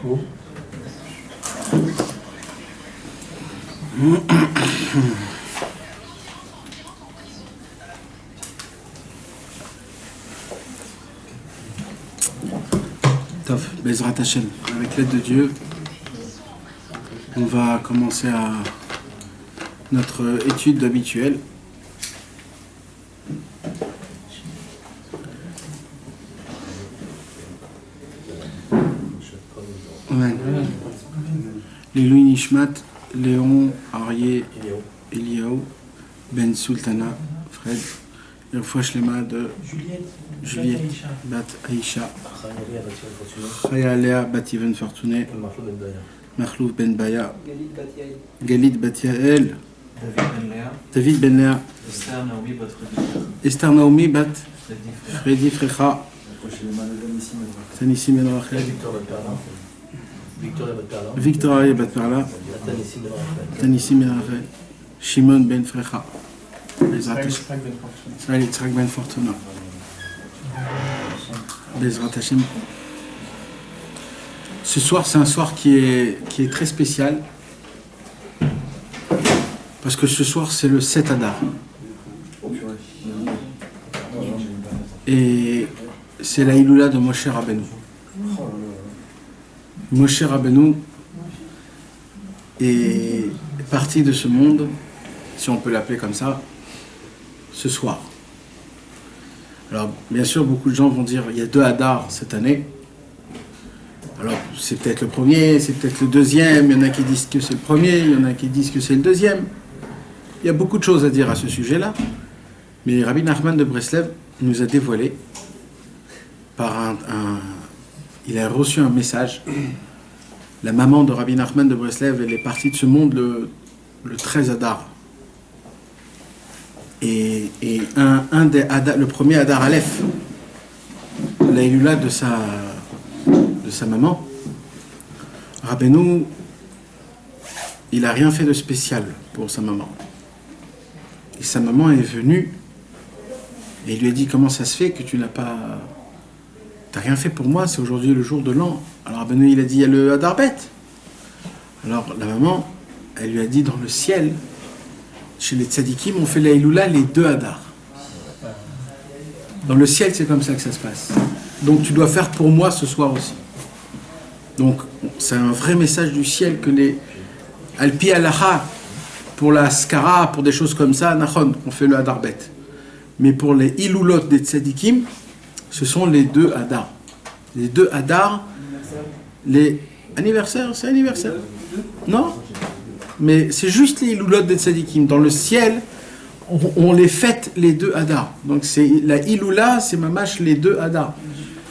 Tov, Bezrat Hashem, avec l'aide de Dieu, on va commencer à notre étude habituelle. Amen. L'Ilui Nishmat, Léon, Arié, Eliaou, Ben Sultana, Fred, et une fois Shlema de Juliette, Bat Aïcha, Chaya Léa, Bat Yven Fortuné, Marlouf Ben Baya, Galit Bat Yael, David Ben Léa, Esther Naomi Bat Freddy Frecha, Tanissim Ben Rachel, Victoria Bat Perla, Tanissim Ben Rachel, Shimon Ben Frecha, Israël Yitzhak Ben Fortuna, Bezrat Hashem. Ce soir, c'est un soir qui est très spécial parce que ce soir, c'est le 7 Adar. Et c'est la Iloula de Moshe Rabbeinu. Moshe Rabbeinu est parti de ce monde, si on peut l'appeler comme ça, ce soir. Alors, bien sûr, beaucoup de gens vont dire il y a 2 Adar cette année. Alors, c'est peut-être le premier, c'est peut-être le deuxième, il y en a qui disent que c'est le premier, il y en a qui disent que c'est le deuxième. Il y a beaucoup de choses à dire à ce sujet-là. Mais Rabbi Nachman de Breslev nous a dévoilé par il a reçu un message. La maman de Rabbi Nachman de Breslev, elle est partie de ce monde le 13 Adar. Et le premier Adar Aleph, la Iloula de sa maman, Rabbeinu, il n'a rien fait de spécial pour sa maman. Et sa maman est venue et il lui a dit comment ça se fait que tu n'as rien fait pour moi, c'est aujourd'hui le jour de l'an. Alors Rabbeinu, il a dit il y a le Adar Bet. Alors la maman, elle lui a dit dans le ciel, chez les tzadikim, on fait la Iloula les 2 Adar. Dans le ciel, c'est comme ça que ça se passe. Donc tu dois faire pour moi ce soir aussi. Donc c'est un vrai message du ciel que les Alpi Alaha, pour la Skara, pour des choses comme ça, Nachon, on fait le Adar Bet. Mais pour les Iloulot des tzadikim, ce sont les 2 Adar. Les 2 Adar, les anniversaires, c'est anniversaire. Non? Mais c'est juste les Iloulot des tzadikim. Dans le ciel, on les fête les 2 Adar. Donc c'est la Iloula, c'est mamash les 2 Adar.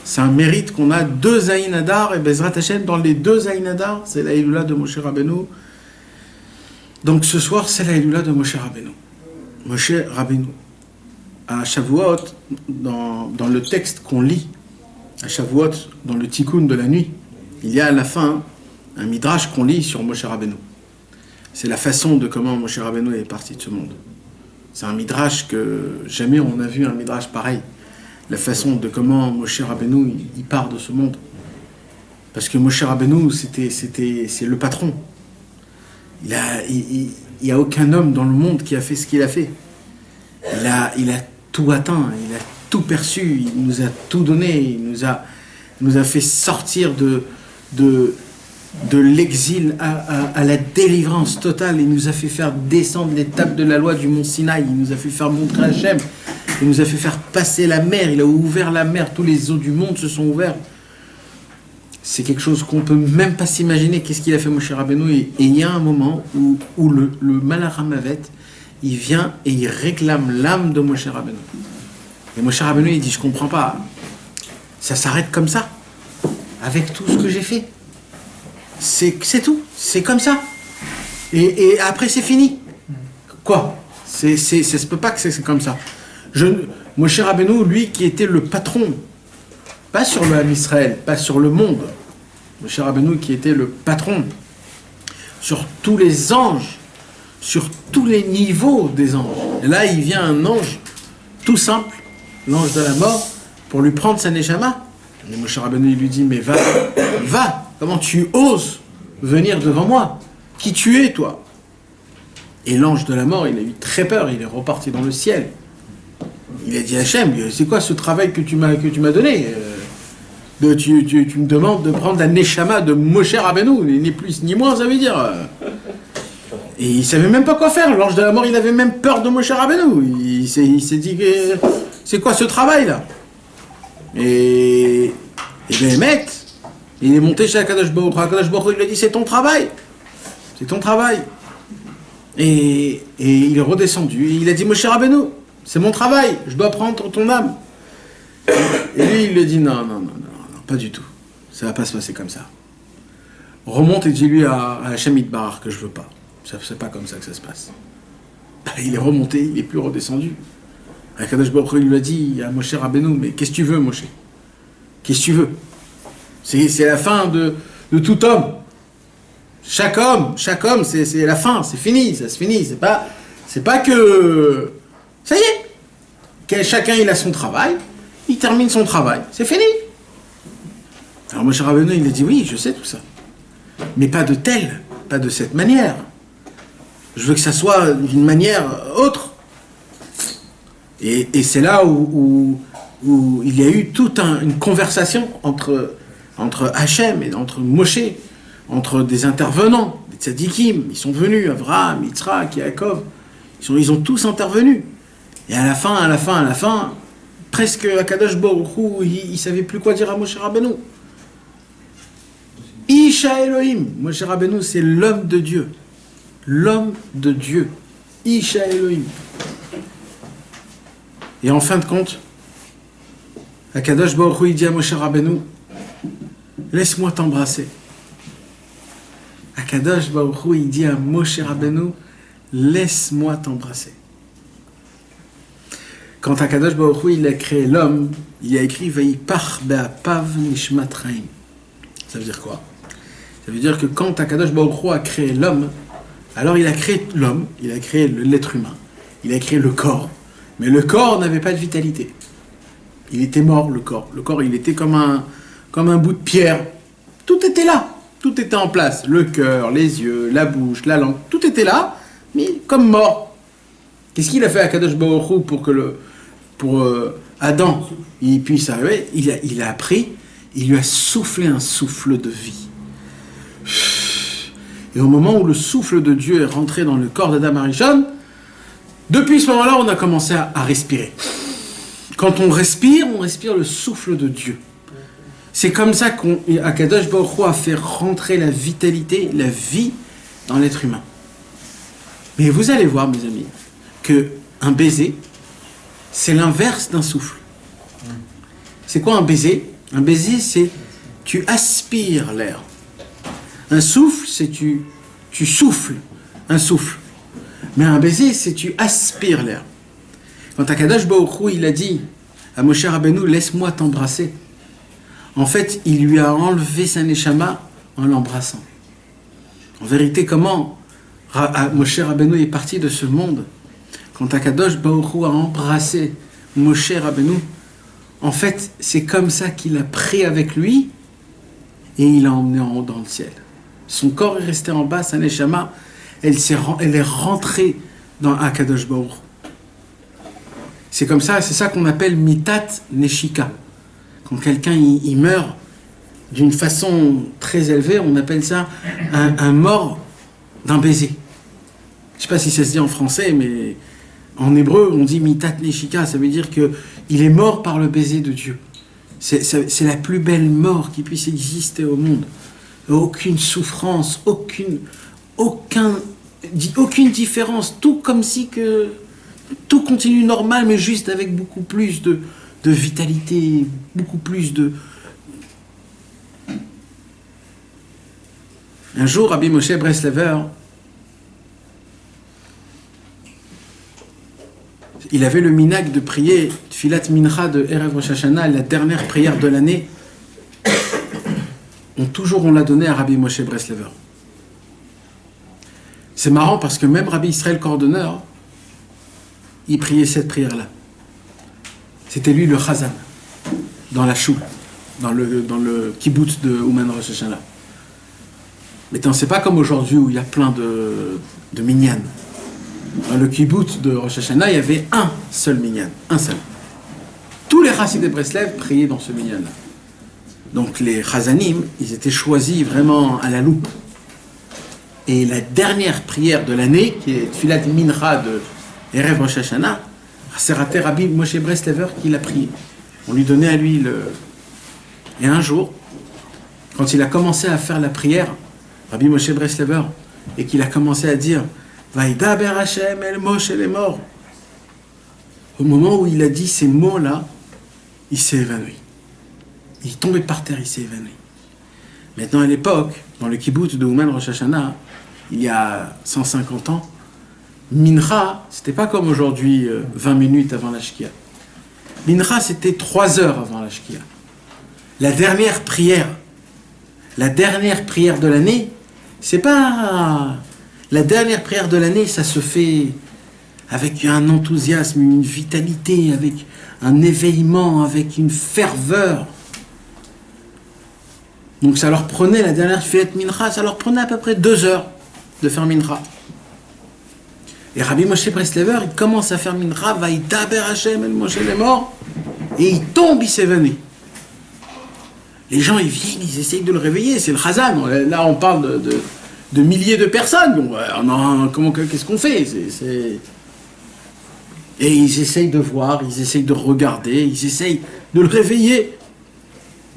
C'est un mérite qu'on a 2 Aïn Adar et Bezrat Hashem dans les 2 Aïn Adar, c'est la Iloula de Moshe Rabbeinu. Donc ce soir, c'est la Iloula de Moshe Rabbeinu. Moshe Rabbeinu. À Shavuot, dans le texte qu'on lit, à Shavuot, dans le Tikkun de la nuit, il y a à la fin un midrash qu'on lit sur Moshe Rabbeinu. C'est la façon de comment Moshe Rabbeinu est parti de ce monde. C'est un midrash que jamais on a vu un midrash pareil. La façon de comment Moshe Rabbeinu il part de ce monde. Parce que Moshe Rabbeinu, c'est le patron. Il y a aucun homme dans le monde qui a fait ce qu'il a fait. Il a tout atteint, il a tout perçu, il nous a tout donné, il nous a fait sortir de l'exil à la délivrance totale, il nous a fait faire descendre l'étape de la loi du mont Sinaï, il nous a fait faire montrer Hachem, il nous a fait faire passer la mer, il a ouvert la mer, tous les eaux du monde se sont ouverts. C'est quelque chose qu'on ne peut même pas s'imaginer, qu'est-ce qu'il a fait Moshe Rabbeinu. Et il y a un moment où le Malach HaMavet, il vient et il réclame l'âme de Moshe Rabbeinu. Et Moshe Rabbeinu, il dit, je comprends pas, ça s'arrête comme ça, avec tout ce que j'ai fait. C'est tout, c'est comme ça. Et après, c'est fini. Quoi? Ça se peut pas que c'est comme ça. Moshe Rabbeinu, lui, qui était le patron, pas sur le Ham Israël, pas sur le monde. Moshe Rabbeinu, qui était le patron sur tous les anges, sur tous les niveaux des anges. Et là, il vient un ange tout simple, l'ange de la mort, pour lui prendre sa neshama. Et Moshe Rabbeinu, il lui dit, mais va Comment tu oses venir devant moi? Qui tu es, toi? Et l'ange de la mort, il a eu très peur, il est reparti dans le ciel. Il a dit à Hachem, c'est quoi ce travail que tu m'as donné? Tu me demandes de prendre la neshama de Moshe Rabbeinu, ni plus ni moins, ça veut dire. Et il savait même pas quoi faire. L'ange de la mort, il avait même peur de Moshe Rabbeinu. Il s'est dit, c'est quoi ce travail-là? Et ben, mec, il est monté chez Akadosh Baruch Hu. Akadosh Baruch Hu, il lui a dit, c'est ton travail. C'est ton travail. Et il est redescendu. Et il a dit, Moshe Rabbeinu, c'est mon travail. Je dois prendre ton âme. Et lui, il lui a dit, non, pas du tout. Ça va pas se passer comme ça. Remonte et dis-lui à Hachem Yitbarach que je veux pas. C'est pas comme ça que ça se passe. Il est remonté, il est plus redescendu. Akadosh Baruch Hu lui a dit à Moshe Rabbeinu, mais qu'est-ce que tu veux, Moshe? Qu'est-ce que tu veux? C'est la fin de tout homme. Chaque homme, c'est la fin, c'est fini, ça se finit. C'est pas que... Ça y est. Chacun, il a son travail, il termine son travail, c'est fini. Alors Moshe Rabbeinu, il a dit, oui, je sais tout ça. Mais pas de cette manière. Je veux que ça soit d'une manière autre. Et c'est là où il y a eu toute une conversation entre Hachem et entre Moshe, entre des intervenants, des tzadikim. Ils sont venus, Avraham, Yitzhak, Yaakov. Ils ont tous intervenu. Et à la fin, presque Akadosh Baruch Hu, il savait plus quoi dire à Moshe Rabbeinu. Isha Elohim. Moshe Rabbeinu, c'est l'homme de Dieu. L'homme de Dieu. Isha Elohim. Et en fin de compte, Akadosh Baruch Hu, il dit à Moshe Rabbeinu, laisse-moi t'embrasser. Akadosh Baruch Hu, il dit à Moshe Rabbeinu, laisse-moi t'embrasser. Quand Akadosh Baruch Hu, il a créé l'homme, il a écrit Vayipach be'apav nishmat chaim. Ça veut dire quoi? Ça veut dire que quand Akadosh Baruch Hu a créé l'homme, alors il a créé l'homme, il a créé l'être humain, il a créé le corps. Mais le corps n'avait pas de vitalité. Il était mort, le corps. Le corps, il était comme un bout de pierre. Tout était là. Tout était en place. Le cœur, les yeux, la bouche, la langue. Tout était là, mais comme mort. Qu'est-ce qu'il a fait à Kadosh Baruch Hu pour Adam, il puisse arriver? Il a pris, il lui a soufflé un souffle de vie. Et au moment où le souffle de Dieu est rentré dans le corps d'Adam Arishon, depuis ce moment-là, on a commencé à respirer. Quand on respire le souffle de Dieu. C'est comme ça qu'Akadosh Baruch Hu a fait rentrer la vitalité, la vie dans l'être humain. Mais vous allez voir, mes amis, qu'un baiser, c'est l'inverse d'un souffle. C'est quoi un baiser? Un baiser, c'est tu aspires l'air. Un souffle, c'est tu souffles un souffle. Mais un baiser, c'est tu aspires l'air. Quand Akadosh Baruch Hu, il a dit à Moshe Rabbeinu, laisse-moi t'embrasser. En fait, il lui a enlevé sa neshama en l'embrassant. En vérité, comment Moshe Rabbeinu est parti de ce monde? Quand Akadosh Baruch Hu a embrassé Moshe Rabbeinu, en fait, c'est comme ça qu'il a pris avec lui et il l'a emmené en haut dans le ciel. Son corps est resté en bas, sa neshama, elle est rentrée dans Akadosh Baruch Hu. C'est comme ça, c'est ça qu'on appelle mitat neshika. Quand quelqu'un il meurt d'une façon très élevée, on appelle ça un mort d'un baiser. Je ne sais pas si ça se dit en français, mais en hébreu, on dit mitat neshika. Ça veut dire qu'il est mort par le baiser de Dieu. C'est la plus belle mort qui puisse exister au monde. Aucune souffrance, aucune différence, tout comme si que tout continue normal, mais juste avec beaucoup plus de vitalité, beaucoup plus de... Un jour, Rabbi Moshe Breslever, il avait le minhag de prier Tfilat Mincha de Erev Rosh Hashanah, la dernière prière de l'année. On l'a donné à Rabbi Moshe Breslever. C'est marrant parce que même Rabbi Israël Cordonneur, il priait cette prière-là. C'était lui le chazan, dans la choule, dans le kibbutz de Ouman Rosh Hashanah. Maintenant, c'est pas comme aujourd'hui où il y a plein de minyan. Dans le kibbutz de Rosh Hashanah, il y avait un seul minyan, un seul. Tous les chassidés de Breslev priaient dans ce minyan-là. Donc les chazanim, ils étaient choisis vraiment à la loupe. Et la dernière prière de l'année, qui est Tfilat Mincha de Erev Rosh Hashanah, c'est raté Rabbi Moshe Breslever qui l'a prié. On lui donnait à lui le... Et un jour, quand il a commencé à faire la prière, Rabbi Moshe Breslever, et qu'il a commencé à dire Vaïdaber Hashem el Moshe les morts. Au moment où il a dit ces mots-là, il s'est évanoui. Il est tombé par terre, il s'est évanoui. Maintenant, à l'époque, dans le kibbutz de Ouman Rosh Hashanah, il y a 150 ans, Mincha, c'était pas comme aujourd'hui 20 minutes avant la Shkia. Mincha, c'était 3 heures avant la Shkia. La dernière prière de l'année, c'est pas... La dernière prière de l'année, ça se fait avec un enthousiasme, une vitalité, avec un éveillement, avec une ferveur. Donc ça leur prenait, la dernière fête Mincha, ça leur prenait à peu près 2 heures de faire Mincha. Et Rabbi Moshe Breslever, il commence à faire Mincha, Vaïdaber Hashem el Moshe les morts, et il tombe, il s'évanouit. Les gens, ils viennent, ils essayent de le réveiller, c'est le Chazan. Là, on parle de milliers de personnes. Donc, qu'est-ce qu'on fait? Et ils essayent de voir, ils essayent de regarder, ils essayent de le réveiller.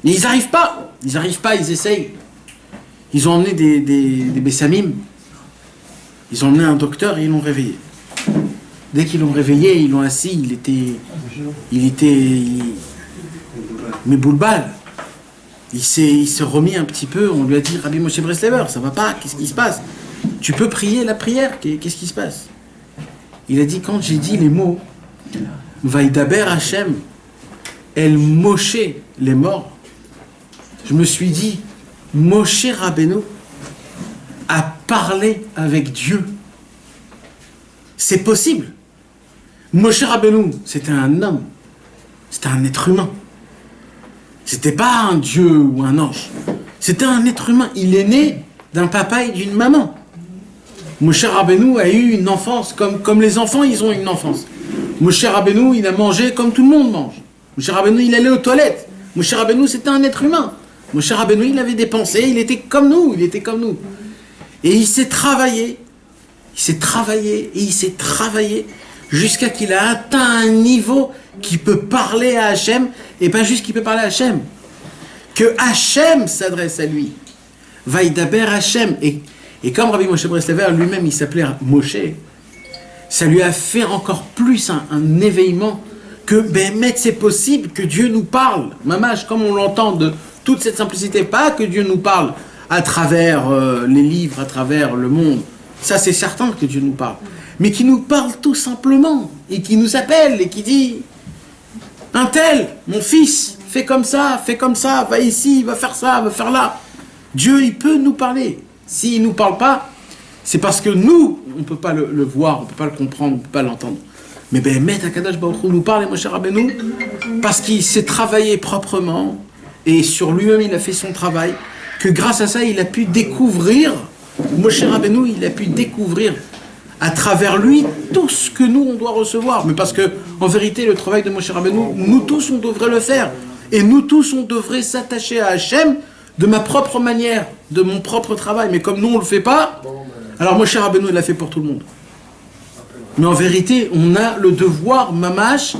Mais ils n'arrivent pas. Ils essayent. Ils ont emmené des bessamim. Ils ont emmené un docteur et ils l'ont réveillé. Dès qu'ils l'ont réveillé, ils l'ont assis, il était mais boulbal. Il s'est remis un petit peu, on lui a dit Rabbi Moshe Breslever, ça va pas, qu'est-ce qui se passe? Tu peux prier la prière, qu'est-ce qui se passe? Il a dit, quand j'ai dit les mots Vaïdaber Hashem El Moshe les morts, je me suis dit Moshe Rabbeinu a parlé avec Dieu. C'est possible. Moshe Rabbeinu, c'était un homme, c'était un être humain. C'était pas un dieu ou un ange. C'était un être humain. Il est né d'un papa et d'une maman. Moshe Rabbeinu a eu une enfance comme les enfants, ils ont une enfance. Moshe Rabbeinu, il a mangé comme tout le monde mange. Moshe Rabbeinu, il allait aux toilettes. Moshe Rabbeinu, c'était un être humain. Moshe Rabbeinu, il avait des pensées, il était comme nous, Et il s'est travaillé, jusqu'à qu'il a atteint un niveau qui peut parler à Hachem, et pas juste qu'il peut parler à Hachem, que Hachem s'adresse à lui. Vaïdaber Hachem. Et comme Rabbi Moshe Breslever lui-même, il s'appelait Moshe, ça lui a fait encore plus un éveillement que, c'est possible que Dieu nous parle, mamash, comme on l'entend de toute cette simplicité, pas que Dieu nous parle à travers les livres, à travers le monde, ça c'est certain que Dieu nous parle, mais qui nous parle tout simplement, et qui nous appelle, et qui dit, un tel, mon fils, fais comme ça, va ici, va faire ça, va faire là. Dieu, il peut nous parler. S'il ne nous parle pas, c'est parce que nous, on ne peut pas le voir, on ne peut pas le comprendre, on ne peut pas l'entendre. Mais Akadosh Baruch Hu nous parle, et Moshe Rabbeinu, parce qu'il s'est travaillé proprement, et sur lui-même il a fait son travail, que grâce à ça il a pu découvrir, Moshe Rabbeinu, il a pu découvrir à travers lui tout ce que nous on doit recevoir. Mais parce que en vérité le travail de Moshe Rabbeinu, nous tous on devrait le faire. Et nous tous on devrait s'attacher à Hachem de ma propre manière, de mon propre travail. Mais comme nous on ne le fait pas, alors Moshe Rabbeinu il l'a fait pour tout le monde. Mais en vérité on a le devoir, mamash,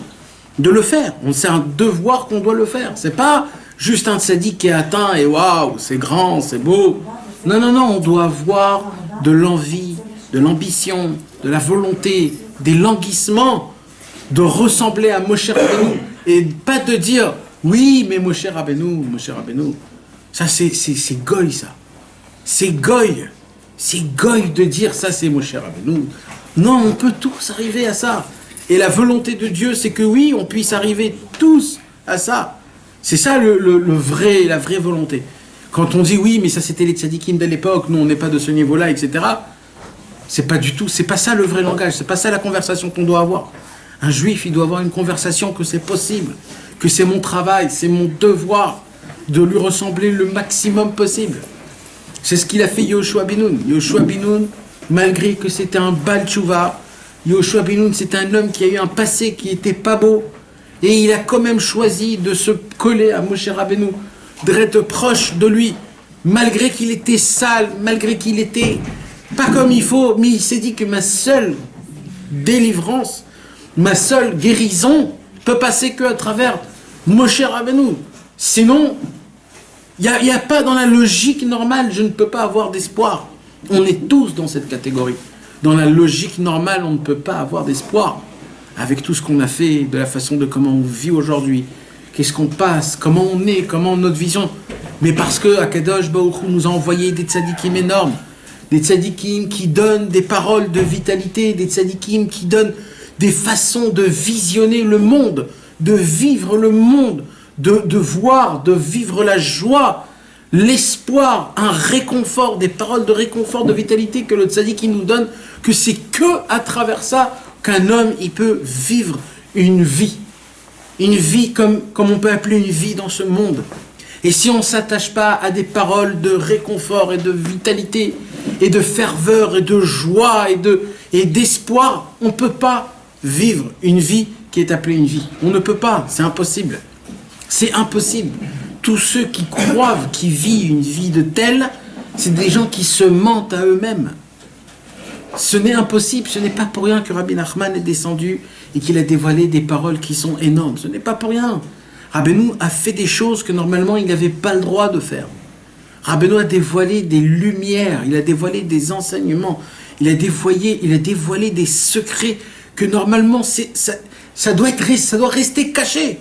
de le faire. C'est un devoir qu'on doit le faire. C'est pas juste un tzaddik qui est atteint et waouh, c'est grand, c'est beau. Non, on doit avoir de l'envie, de l'ambition, de la volonté, des languissements de ressembler à Moshe Rabbeinu et pas de dire oui mais Moshe Rabbeinu, ça c'est goy ça. C'est goy de dire ça c'est Moshe Rabbeinu. Non, on peut tous arriver à ça. Et la volonté de Dieu c'est que oui, on puisse arriver tous à ça. C'est ça la vraie volonté. Quand on dit oui mais ça c'était les tzadikim de l'époque, nous on n'est pas de ce niveau-là, etc. C'est pas ça le vrai langage, c'est pas ça la conversation qu'on doit avoir. Un juif, il doit avoir une conversation que c'est possible, que c'est mon travail, c'est mon devoir de lui ressembler le maximum possible. C'est ce qu'il a fait Yoshua ben Nun. Yoshua ben Nun, malgré que c'était un Baal Tshuva, Yoshua ben Nun, c'est un homme qui a eu un passé qui n'était pas beau. Et il a quand même choisi de se coller à Moshe Rabbeinu, d'être proche de lui, malgré qu'il était sale, malgré qu'il était pas comme il faut. Mais il s'est dit que ma seule délivrance, ma seule guérison peut passer qu'à travers Moshe Rabbeinu. Sinon, il n'y a pas dans la logique normale, je ne peux pas avoir d'espoir. On est tous dans cette catégorie. Dans la logique normale, on ne peut pas avoir d'espoir. Avec tout ce qu'on a fait, de la façon de comment on vit aujourd'hui, qu'est-ce qu'on passe, comment on est, comment notre vision. Mais parce que Akadosh Baruch Hu nous a envoyé des tzadikim énormes, des tzadikim qui donnent des paroles de vitalité, des tzadikim qui donnent des façons de visionner le monde, de vivre le monde, de voir, de vivre la joie, l'espoir, un réconfort, des paroles de réconfort, de vitalité que le tzadik nous donne, que c'est que à travers ça qu'un homme il peut vivre une vie comme on peut appeler une vie dans ce monde. Et si on ne s'attache pas à des paroles de réconfort et de vitalité et de ferveur et de joie et d'espoir, on ne peut pas vivre une vie qui est appelée une vie. On ne peut pas, c'est impossible. C'est impossible. Tous ceux qui croient qu'ils vivent une vie de telle, c'est des gens qui se mentent à eux-mêmes. Ce n'est impossible, ce n'est pas pour rien que Rabbi Nachman est descendu et qu'il a dévoilé des paroles qui sont énormes. Ce n'est pas pour rien. Rabbeinu a fait des choses que normalement il n'avait pas le droit de faire. Rabbeinu a dévoilé des lumières, il a dévoilé des enseignements, il a dévoilé des secrets que normalement ça doit rester caché.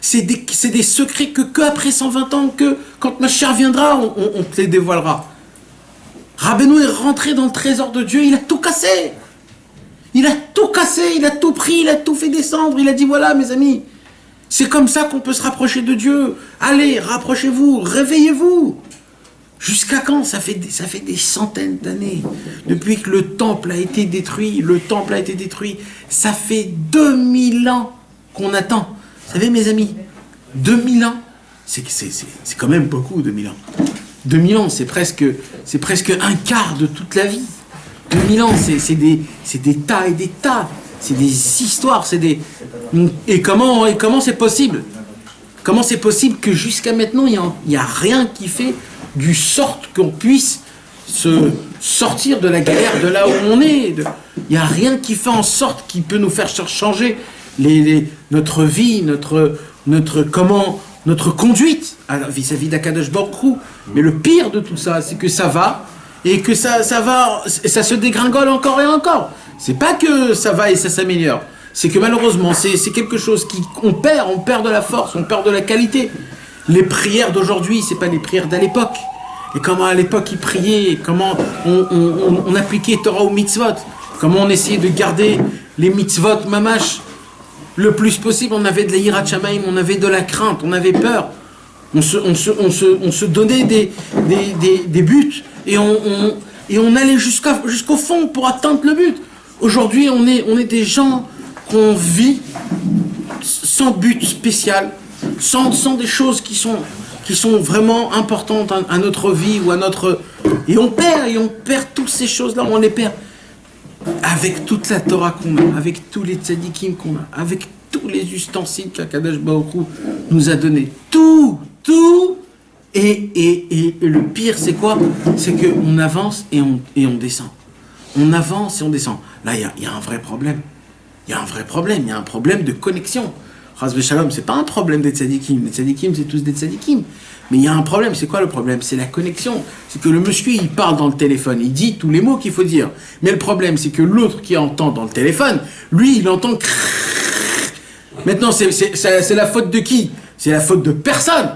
C'est des secrets que après 120 ans, que quand Mashiach viendra, on te les dévoilera. Rabbeinu est rentré dans le trésor de Dieu, il a tout cassé. Il a tout cassé, il a tout pris, il a tout fait descendre. Il a dit voilà mes amis, c'est comme ça qu'on peut se rapprocher de Dieu. Allez, rapprochez-vous, réveillez-vous. Jusqu'à quand? Ça fait des centaines d'années. Depuis que le temple a été détruit, ça fait 2000 ans qu'on attend. Vous savez mes amis, 2000 ans, c'est quand même beaucoup 2000 ans. 2000 ans, c'est presque un quart de toute la vie. 2000 ans, c'est des tas et des tas. C'est des histoires, Et comment c'est possible? Comment c'est possible que jusqu'à maintenant, il n'y a rien qui fait du sorte qu'on puisse se sortir de la galère de là où on est? Il n'y a rien qui fait en sorte qui peut nous faire changer notre vie, notre conduite vis-à-vis d'Akadosh Baruch Hu. Mais le pire de tout ça, c'est que ça va, et que ça va, et ça se dégringole encore et encore. C'est pas que ça va et ça s'améliore. C'est que malheureusement, c'est quelque chose on perd de la force, on perd de la qualité. Les prières d'aujourd'hui, c'est pas les prières d'à l'époque. Et comment à l'époque ils priaient, comment on appliquait Torah aux mitzvot, comment on essayait de garder les mitzvot mamash le plus possible. On avait de la yirat shamayim, on avait de la crainte, on avait peur. On se donnait des buts et on allait jusqu'au fond pour atteindre le but. Aujourd'hui, on est des gens qu'on vit sans but spécial, sans des choses qui sont vraiment importantes à notre vie ou à notre... Et on perd toutes ces choses-là, on les perd. Avec toute la Torah qu'on a, avec tous les tzadikim qu'on a, avec tous les ustensiles qu'Akadosh Baruch Hu nous a donnés. Tout. Et le pire, c'est quoi? C'est qu'on avance et on descend. On avance et on descend. Là, il y a un vrai problème. Il y a un problème de connexion. Chas v'shalom, c'est pas un problème des tzadikim. Les tzadikim, c'est tous des tzadikim. Mais il y a un problème. C'est quoi le problème? C'est la connexion. C'est que le monsieur, il parle dans le téléphone. Il dit tous les mots qu'il faut dire. Mais le problème, c'est que l'autre qui entend dans le téléphone, lui, il entend... Maintenant, c'est la faute de qui? C'est la faute de personne.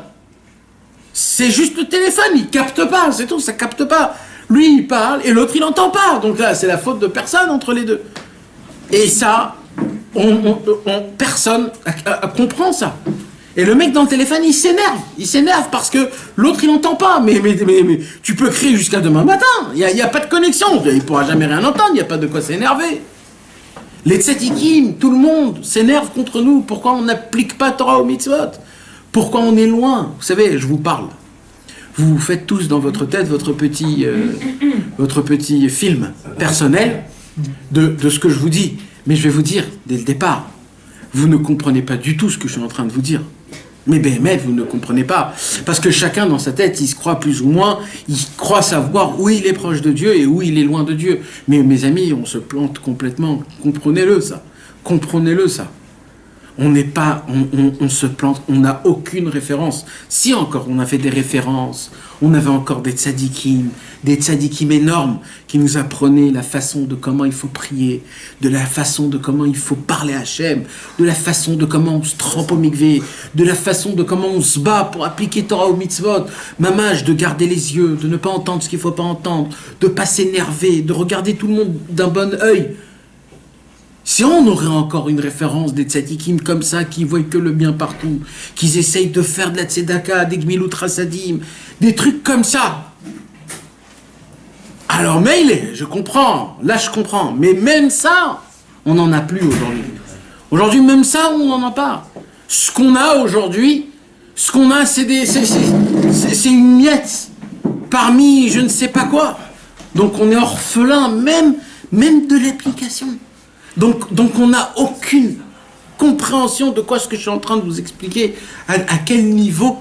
C'est juste le téléphone. Il capte pas. C'est tout. Ça capte pas. Lui, il parle et l'autre, il n'entend pas. Donc là, c'est la faute de personne entre les deux. Et ça, personne comprend ça. Et le mec dans le téléphone, il s'énerve. Il s'énerve parce que l'autre, il n'entend pas. Mais tu peux crier jusqu'à demain matin. Il n'y a pas de connexion. Il ne pourra jamais rien entendre. Il n'y a pas de quoi s'énerver. Les tzadikim, tout le monde s'énerve contre nous. Pourquoi on n'applique pas Torah aux mitzvot? Pourquoi on est loin? Vous savez, je vous parle. Vous vous faites tous dans votre tête votre petit film personnel de ce que je vous dis. Mais je vais vous dire, dès le départ, vous ne comprenez pas du tout ce que je suis en train de vous dire. Mais Béhémet, vous ne comprenez pas. Parce que chacun dans sa tête, il se croit plus ou moins, il croit savoir où il est proche de Dieu et où il est loin de Dieu. Mais mes amis, on se plante complètement. Comprenez-le ça. Comprenez-le ça. On n'est pas, on se plante, on n'a aucune référence. Si encore on avait des références, on avait encore des tzadikim énormes qui nous apprenaient la façon de comment il faut prier, de la façon de comment il faut parler à Hachem, de la façon de comment on se trempe au mikvé, de la façon de comment on se bat pour appliquer Torah au mitzvot, mamage, de garder les yeux, de ne pas entendre ce qu'il ne faut pas entendre, de ne pas s'énerver, de regarder tout le monde d'un bon œil. Si on aurait encore une référence des tzadikim comme ça, qui voient que le bien partout, qui essayent de faire de la tzedaka, des gmilut rasadim, des trucs comme ça. Alors, mais je comprends, là je comprends, mais même ça, on n'en a plus aujourd'hui. Aujourd'hui, même ça, on n'en a pas. Ce qu'on a aujourd'hui, c'est une miette parmi je ne sais pas quoi. Donc on est orphelin même de l'application. Donc on n'a aucune compréhension de quoi ce que je suis en train de vous expliquer, à quel niveau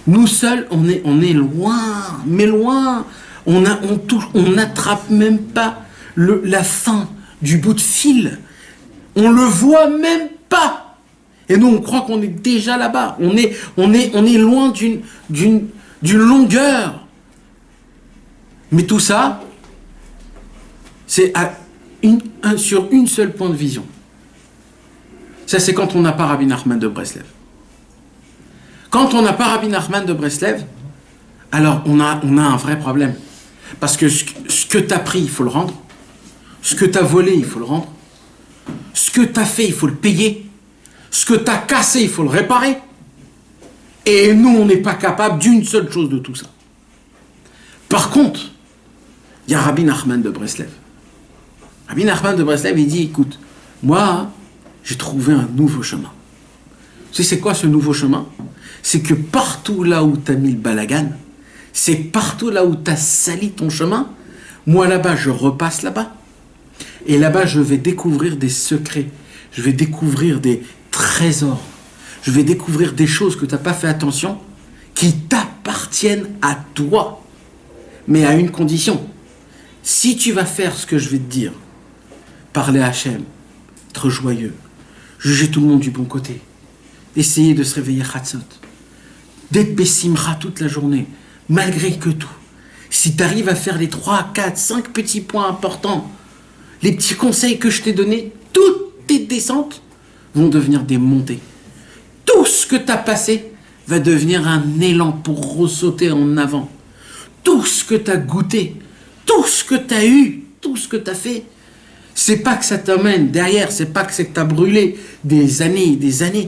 nous seuls on est loin, mais loin. On n'attrape même pas la fin du bout de fil. On le voit même pas. Et nous on croit qu'on est déjà là-bas. On est loin d'une longueur. Mais tout ça, c'est sur une seule point de vision. Ça, c'est quand on n'a pas Rabbi Nachman de Breslev. Quand on n'a pas Rabbi Nachman de Breslev, alors on a un vrai problème. Parce que ce que tu as pris, il faut le rendre. Ce que tu as volé, il faut le rendre. Ce que tu as fait, il faut le payer. Ce que tu as cassé, il faut le réparer. Et nous, on n'est pas capable d'une seule chose de tout ça. Par contre, il y a Rabbi Nachman de Breslev. Rabbi Nachman de Breslev, il dit, écoute, moi, j'ai trouvé un nouveau chemin. Tu sais, c'est quoi ce nouveau chemin? C'est que partout là où tu as mis le balagan, c'est partout là où tu as sali ton chemin, moi là-bas, je repasse là-bas. Et là-bas, je vais découvrir des secrets. Je vais découvrir des trésors. Je vais découvrir des choses que tu n'as pas fait attention, qui t'appartiennent à toi. Mais à une condition. Si tu vas faire ce que je vais te dire, parler à Hachem, être joyeux, juger tout le monde du bon côté, essayer de se réveiller Chatzot, d'être Bessimra toute la journée, malgré que tout. Si tu arrives à faire les 3, 4, 5 petits points importants, les petits conseils que je t'ai donnés, toutes tes descentes vont devenir des montées. Tout ce que tu as passé va devenir un élan pour ressauter en avant. Tout ce que tu as goûté, tout ce que tu as eu, tout ce que tu as fait, c'est pas que ça t'amène derrière, c'est pas que c'est que tu as brûlé des années,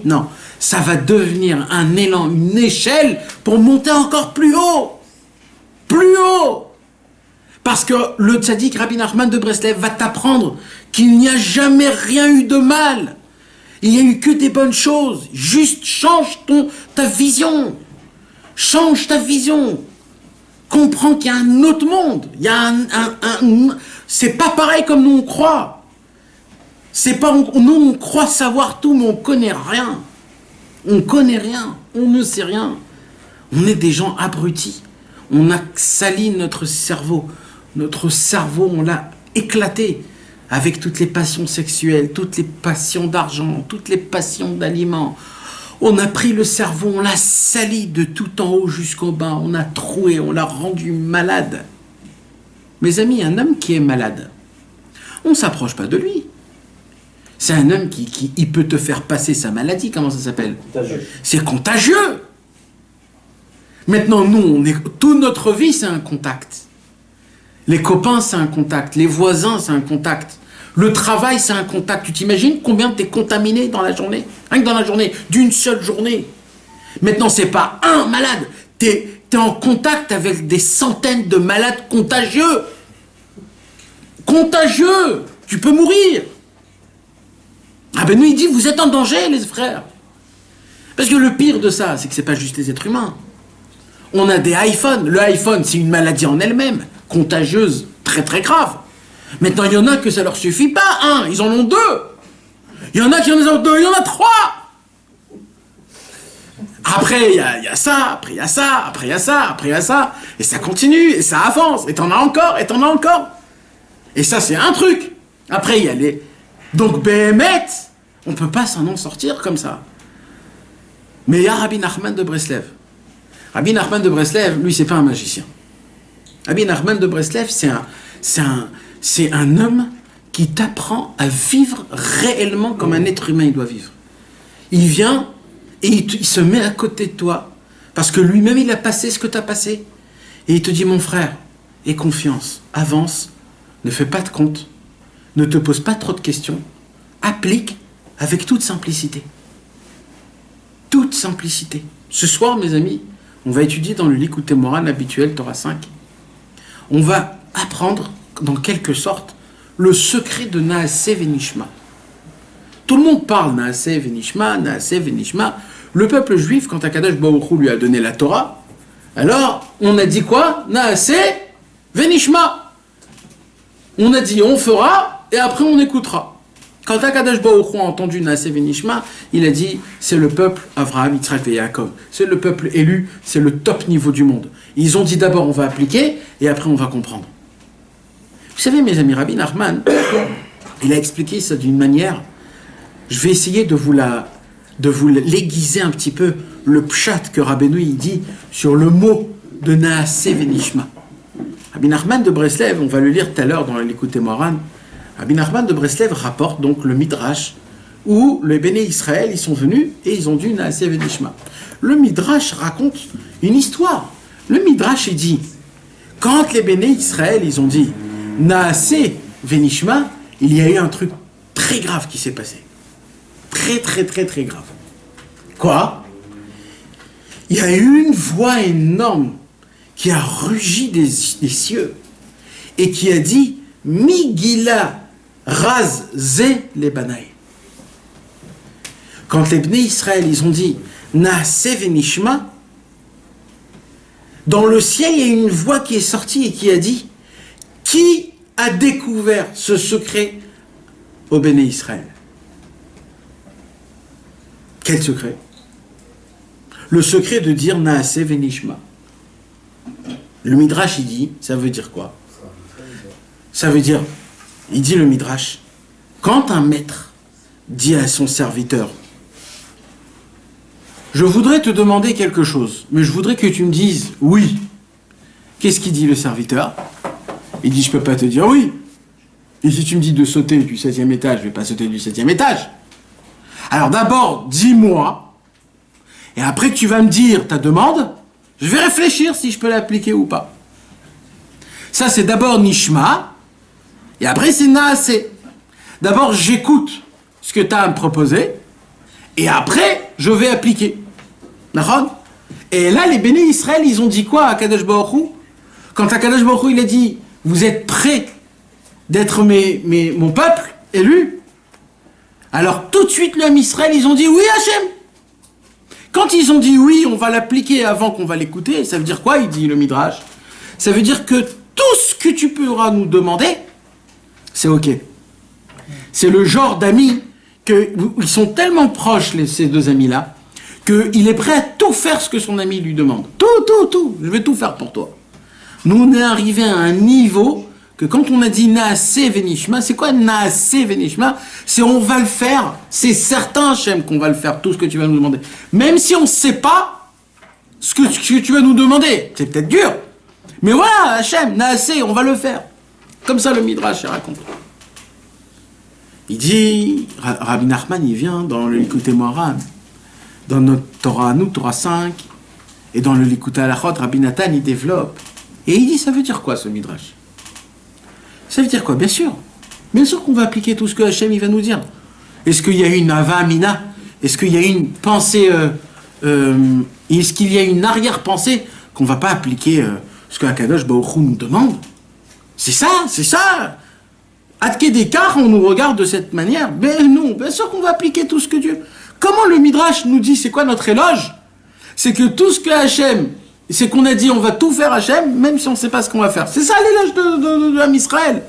non. Ça va devenir un élan, une échelle pour monter encore plus haut. Plus haut. Parce que le tzaddik Rabbi Nachman de Breslev va t'apprendre qu'il n'y a jamais rien eu de mal. Il n'y a eu que des bonnes choses. Juste change ta vision. Change ta vision. Comprends qu'il y a un autre monde. Il y a c'est pas pareil comme nous on croit. C'est pas nous on croit savoir tout, mais on connaît rien. On connaît rien. On ne sait rien. On est des gens abrutis. On a sali notre cerveau. Notre cerveau, on l'a éclaté avec toutes les passions sexuelles, toutes les passions d'argent, toutes les passions d'aliments. On a pris le cerveau, on l'a sali de tout en haut jusqu'au bas. On a troué, on l'a rendu malade. Mes amis, un homme qui est malade, on ne s'approche pas de lui. C'est un homme qui il peut te faire passer sa maladie. Comment ça s'appelle? C'est contagieux. Maintenant, nous, toute notre vie, c'est un contact. Les copains, c'est un contact. Les voisins, c'est un contact. Le travail, c'est un contact. Tu t'imagines combien tu es contaminé dans la journée? Rien que dans la journée, d'une seule journée. Maintenant, c'est pas un malade. Tu es en contact avec des centaines de malades contagieux. Contagieux. Tu peux mourir. Ah ben nous, il dit, vous êtes en danger, les frères. Parce que le pire de ça, c'est que c'est pas juste les êtres humains. On a des iPhones. Le iPhone, c'est une maladie en elle-même, contagieuse, très très grave. Maintenant, il y en a que ça leur suffit pas, un, ils en ont deux. Il y en a qui en ont deux, il y en a trois. Après, il y a ça, après il y a ça, après il y a ça, après il y a ça. Et ça continue, et ça avance, et t'en as encore, et t'en as encore. Et ça, c'est un truc. Après, il y a les... Donc, Béhémet, on ne peut pas s'en sortir comme ça. Mais il y a Rabbi Nachman de Breslev. Rabbi Nachman de Breslev, lui, c'est pas un magicien. Rabbi Nachman de Breslev, c'est un homme qui t'apprend à vivre réellement comme un être humain il doit vivre. Il vient et il se met à côté de toi, parce que lui-même, il a passé ce que tu as passé. Et il te dit, mon frère, aie confiance, avance, ne fais pas de compte, ne te pose pas trop de questions, applique avec toute simplicité. Toute simplicité. Ce soir, mes amis, on va étudier dans le Likutei Moharan habituel, Torah 5. On va apprendre, dans quelque sorte, le secret de Naaseh Venishma. Tout le monde parle Naaseh Venishma, Naaseh Venishma. Le peuple juif, quand Akadosh Baruch Hu lui a donné la Torah, alors on a dit quoi? Naaseh Venishma. On a dit on fera et après on écoutera. Quand Akadosh Baruch Hu a entendu Naaseh Venishma, il a dit c'est le peuple Avraham, Yitzhak et Yaakov. C'est le peuple élu, c'est le top niveau du monde. Ils ont dit d'abord on va appliquer et après on va comprendre. Vous savez mes amis, Rabbi Nachman, il a expliqué ça d'une manière, je vais essayer de vous l'aiguiser un petit peu, le pshat que Rabbeinu il dit sur le mot de Naaseh Venishma. Rabbi Nachman de Breslev, on va le lire tout à l'heure dans le Likutei Moharan, Rabbi Nachman de Breslev rapporte donc le Midrash où les Béné Israël ils sont venus et ils ont dit Naaseh Venishma. Le Midrash raconte une histoire. Le Midrash il dit quand les Béné Israël ils ont dit Naaseh Venishma, il y a eu un truc très grave qui s'est passé. Très très très très grave. Quoi? Il y a eu une voix énorme qui a rugi des cieux et qui a dit Migila Raz Ze Lebanaï. Quand les Bnei Israël ils ont dit Naaseh Venishma, dans le ciel il y a une voix qui est sortie et qui a dit qui a découvert ce secret au Bnei Israël? Quel secret? Le secret de dire Naaseh Venishma. Le Midrash, il dit, ça veut dire quoi? Ça veut dire, il dit le Midrash, quand un maître dit à son serviteur, je voudrais te demander quelque chose, mais je voudrais que tu me dises oui. Qu'est-ce qu'il dit le serviteur? Il dit, je peux pas te dire oui. Et si tu me dis de sauter du 7e étage, je vais pas sauter du 7e étage. Alors d'abord, dis-moi, et après tu vas me dire ta demande, je vais réfléchir si je peux l'appliquer ou pas. Ça c'est d'abord Nishma, et après c'est Naaseh. D'abord j'écoute ce que tu as à me proposer, et après je vais appliquer. D'accord? Et là les Béné Israël, ils ont dit quoi à Kadosh Baruch Hu? Quand Akadosh Baruch Hu il a dit, vous êtes prêts d'être mon peuple élu? Alors tout de suite, l'homme Israël, ils ont dit oui, Hachem. Quand ils ont dit oui, on va l'appliquer avant qu'on va l'écouter, ça veut dire quoi? Il dit le Midrash. Ça veut dire que tout ce que tu pourras nous demander, c'est ok. C'est le genre d'amis qu'ils sont tellement proches, ces deux amis-là, qu'il est prêt à tout faire ce que son ami lui demande. Tout. Je vais tout faire pour toi. Nous, on est arrivé à un niveau que quand on a dit Naaseh Venishma, c'est quoi Naaseh Venishma? C'est on va le faire, c'est certain Hachem qu'on va le faire, tout ce que tu vas nous demander. Même si on ne sait pas ce que tu vas nous demander, c'est peut-être dur. Mais voilà Hachem, Naaseh, on va le faire. Comme ça le Midrash raconte. Il dit, Rabbi Nachman il vient dans le Likutei Moharan, dans notre Torah, nous, Torah 5, et dans le Likutei Halachot, Rabbi Nathan il développe. Et il dit, ça veut dire quoi ce Midrash? Ça veut dire quoi? Bien sûr qu'on va appliquer tout ce que Hachem il va nous dire. Est-ce qu'il y a une Hava Amina? Est-ce qu'il y a une pensée, est-ce qu'il y a une arrière-pensée qu'on ne va pas appliquer ce que Akadosh Baruch Hu nous demande? C'est ça. Adke Dekar, on nous regarde de cette manière. Mais non, bien sûr qu'on va appliquer tout ce que Dieu... Comment le Midrash nous dit, c'est quoi notre éloge? C'est que tout ce que Hachem, C'est qu'on a dit on va tout faire Hachem, même si on ne sait pas ce qu'on va faire. C'est ça l'élège de l'âme Israël.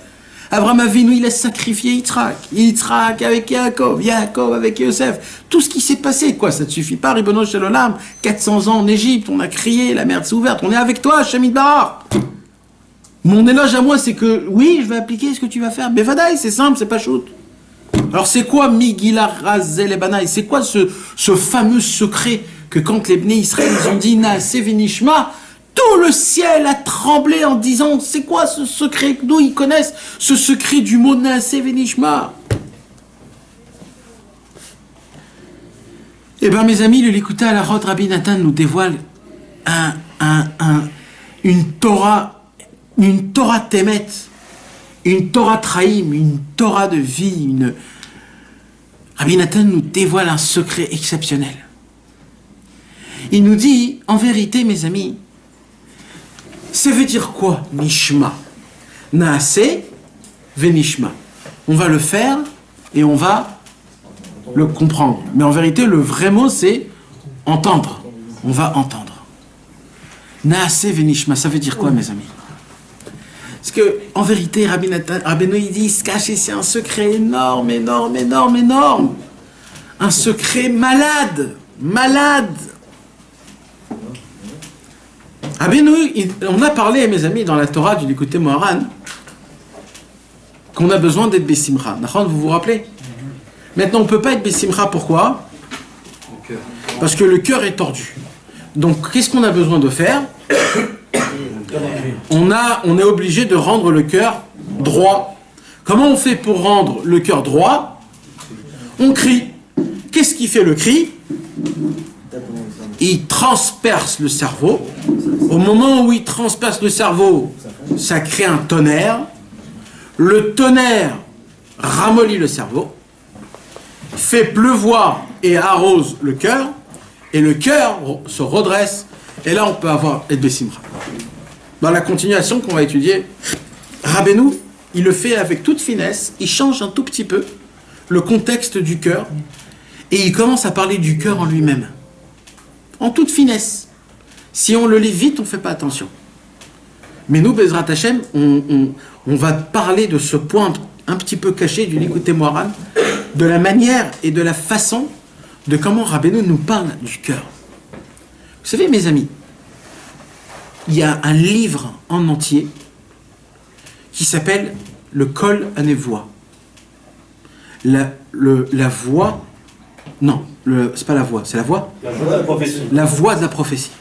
Abraham Avinu, il a sacrifié Yitzhak. Yitzhak avec Yaakov, Yaakov avec Yosef. Tout ce qui s'est passé, quoi, ça ne te suffit pas, Ribono Shel Olam. 400 ans en Égypte, on a crié, la mer s'est ouverte, on est avec toi, Hachem Yitbarach. Mon éloge à moi, c'est que, oui, je vais appliquer ce que tu vas faire. Mais Vadaï, c'est simple, c'est pas shoot. Alors c'est quoi Migila Razel et Banaï? C'est quoi ce fameux secret que quand les Bnei Israël ils ont dit Naaseh Venishma, tout le ciel a tremblé en disant c'est quoi ce secret? D'où ils connaissent ce secret du mot Naaseh Venishma? Eh bien mes amis, le Likuta à la Rod Rabbi Nathan nous dévoile une Torah Temet, une Torah Traïm, une Torah de vie, Rabbi Nathan nous dévoile un secret exceptionnel. Il nous dit, en vérité, mes amis, ça veut dire quoi, Nishma? Naaseh Venishma. On va le faire et on va le comprendre. Mais en vérité, le vrai mot, c'est entendre. On va entendre. Naaseh Venishma, ça veut dire quoi, mes amis? Parce que, en vérité, Rabbi Rabbeinu, il dit, il se cache, et c'est un secret énorme, énorme, énorme, énorme. Un secret malade, malade. Rabbeinu, on a parlé, mes amis, dans la Torah du Likutei Moharan, qu'on a besoin d'être Bessimcha. Vous vous rappelez? Maintenant, on ne peut pas être Bessimcha, pourquoi? Parce que le cœur est tordu. Donc, qu'est-ce qu'on a besoin de faire? On est obligé de rendre le cœur droit. Comment on fait pour rendre le cœur droit? On crie. Qu'est-ce qui fait le cri? Il transperce le cerveau. Au moment où il transperce le cerveau, ça crée un tonnerre. Le tonnerre ramollit le cerveau, fait pleuvoir et arrose le cœur, et le cœur se redresse, et là on peut avoir et Bessimcha. Dans la continuation qu'on va étudier, Rabbeinu, il le fait avec toute finesse, il change un tout petit peu le contexte du cœur, et il commence à parler du cœur en lui-même. En toute finesse. Si on le lit vite, on ne fait pas attention. Mais nous, Bezrat Hashem, on va parler de ce point un petit peu caché du Likutei Moharan, de la manière et de la façon de comment Rabbeinu nous parle du cœur. Vous savez, mes amis, il y a un livre en entier qui s'appelle le Kol Hanevoa. La voix, non, c'est pas la voix, c'est la voix. La voix de la prophétie. La voix de la prophétie.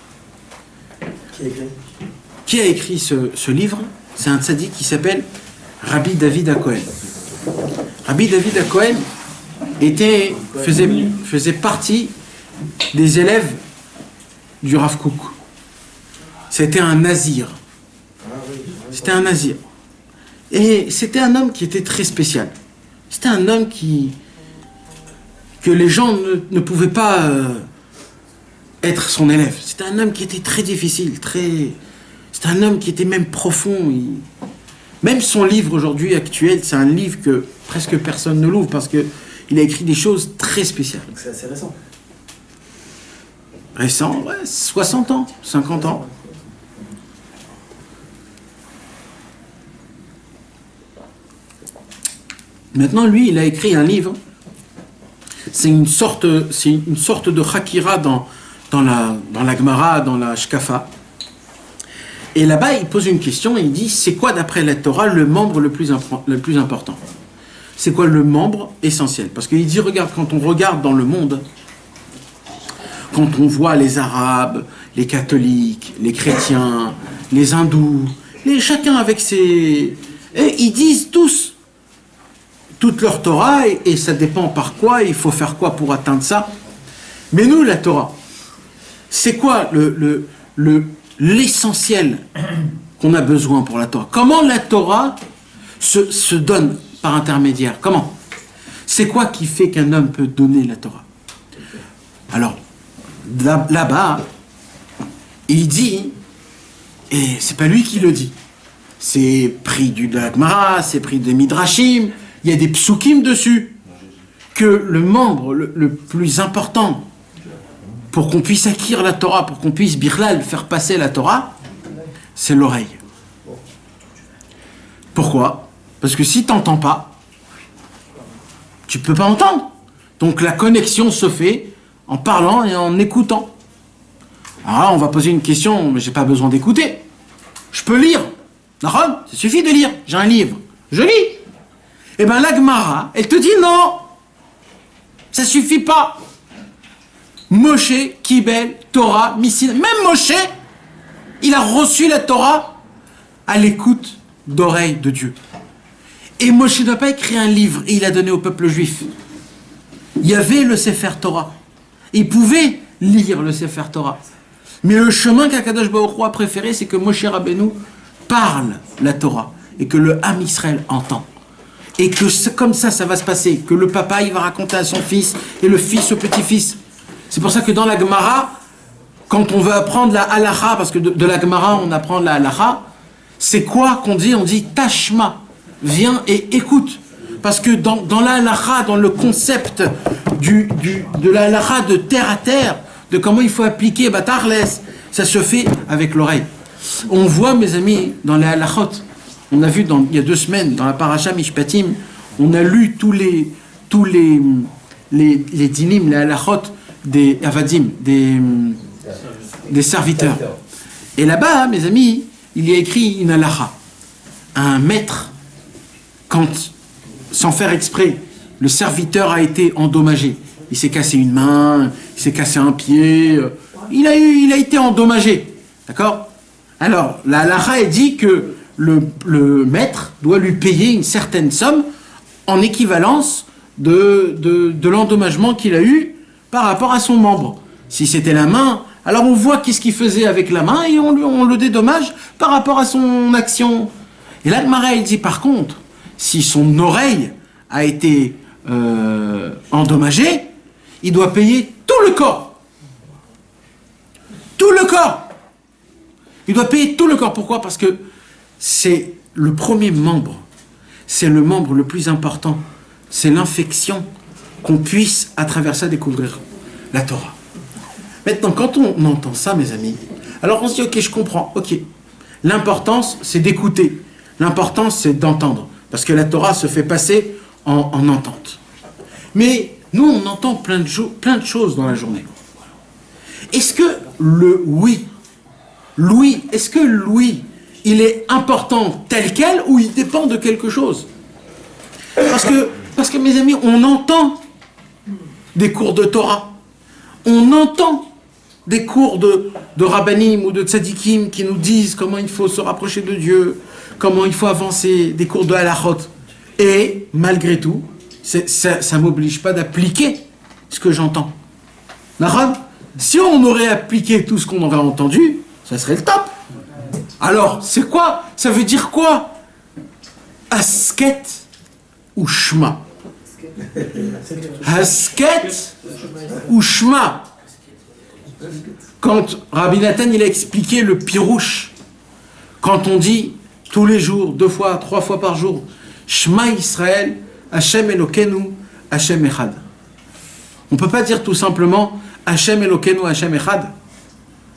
Qui a écrit ce livre? C'est un tzaddik qui s'appelle Rabbi David HaKohen. Rabbi David HaKohen faisait partie des élèves du Rav Kook. C'était un nazir. C'était un nazir. Et c'était un homme qui était très spécial. C'était un homme que les gens ne pouvaient pas être son élève. C'était un homme qui était très difficile, c'était un homme qui était même profond. Même son livre aujourd'hui actuel, c'est un livre que presque personne ne l'ouvre parce qu'il a écrit des choses très spéciales. Donc c'est assez récent. Récent, ouais, 60 ans, 50 ans. Maintenant, lui, il a écrit un livre. C'est une sorte de Hakira dans la Gemara, dans la Shkafa. Et là-bas, il pose une question et il dit, c'est quoi d'après la Torah le membre le plus important? C'est quoi le membre essentiel? Parce qu'il dit, regarde, quand on regarde dans le monde, quand on voit les Arabes, les catholiques, les chrétiens, les hindous, chacun avec ses... Et ils disent tous, toute leur Torah, et ça dépend par quoi, il faut faire quoi pour atteindre ça. Mais nous, la Torah, c'est quoi l'essentiel qu'on a besoin pour la Torah? Comment la Torah se donne par intermédiaire? Comment? C'est quoi qui fait qu'un homme peut donner la Torah? Alors, là-bas, il dit, et c'est pas lui qui le dit, c'est pris du Gemara, c'est pris des Midrashim, il y a des psukim dessus, que le membre le plus important pour qu'on puisse acquérir la Torah, pour qu'on puisse birlal, faire passer la Torah, c'est l'oreille. Pourquoi? Parce que si tu n'entends pas, tu ne peux pas entendre. Donc la connexion se fait en parlant et en écoutant. Alors là, on va poser une question, mais je n'ai pas besoin d'écouter. Je peux lire. Ça suffit de lire. J'ai un livre. Je lis. Eh bien, la Gemara, elle te dit non. Ça suffit pas. Moshe, Kibel, Torah, Missin. Même Moshe, il a reçu la Torah à l'écoute d'oreille de Dieu. Et Moshe n'a pas écrit un livre et il a donné au peuple juif. Il y avait le Sefer Torah. Il pouvait lire le Sefer Torah. Mais le chemin qu'Akadosh Baruch Hu a préféré, c'est que Moshe Rabbeinu parle la Torah et que le Ham Israël entend. Et que comme ça va se passer. Que le papa, il va raconter à son fils et le fils au petit-fils. C'est pour ça que dans la Gemara, quand on veut apprendre la halacha, parce que de la Gemara, on apprend la halacha, c'est quoi qu'on dit? On dit tashma. Viens et écoute. Parce que dans la halacha, dans le concept de la halacha de terre à terre, de comment il faut appliquer Batarles, ça se fait avec l'oreille. On voit, mes amis, dans les halachot, on a vu il y a 2 semaines, dans la paracha Mishpatim, on a lu tous les dinim, les halachot des avadim, des serviteurs. Et là-bas, mes amis, il y a écrit une halacha. Un maître, quand, sans faire exprès, le serviteur a été endommagé. Il s'est cassé une main, il s'est cassé un pied, il a été endommagé. D'accord? Alors, la halacha est dit que le maître doit lui payer une certaine somme en équivalence de l'endommagement qu'il a eu par rapport à son membre. Si c'était la main, alors on voit qu'est-ce qu'il faisait avec la main et on le dédommage par rapport à son action. Et là, le Gemara, il dit par contre, si son oreille a été endommagée, il doit payer tout le corps. Tout le corps. Il doit payer tout le corps. Pourquoi? Parce que c'est le premier membre. C'est le membre le plus important. C'est l'infection qu'on puisse, à travers ça, découvrir la Torah. Maintenant, quand on entend ça, mes amis, alors on se dit, ok, je comprends, ok. L'importance, c'est d'écouter. L'importance, c'est d'entendre. Parce que la Torah se fait passer en entente. Mais nous, on entend plein de choses dans la journée. Est-ce que est-ce que l'ouïe, il est important tel quel ou il dépend de quelque chose? Parce que mes amis, on entend des cours de Torah. On entend des cours de rabbanim ou de tzadikim qui nous disent comment il faut se rapprocher de Dieu, comment il faut avancer, des cours de halachot. Et malgré tout, ça ne m'oblige pas d'appliquer ce que j'entends. Si on aurait appliqué tout ce qu'on aurait entendu, ça serait le top. Alors, c'est quoi? Ça veut dire quoi? Asket ou shma? Asket ou shma? Quand Rabbi Nathan il a expliqué le pirouche, quand on dit tous les jours, 2 fois, 3 fois par jour, Shema Israël, Hashem Elokeinu, Hashem Echad. On ne peut pas dire tout simplement Hashem Elokeinu, Hashem Echad.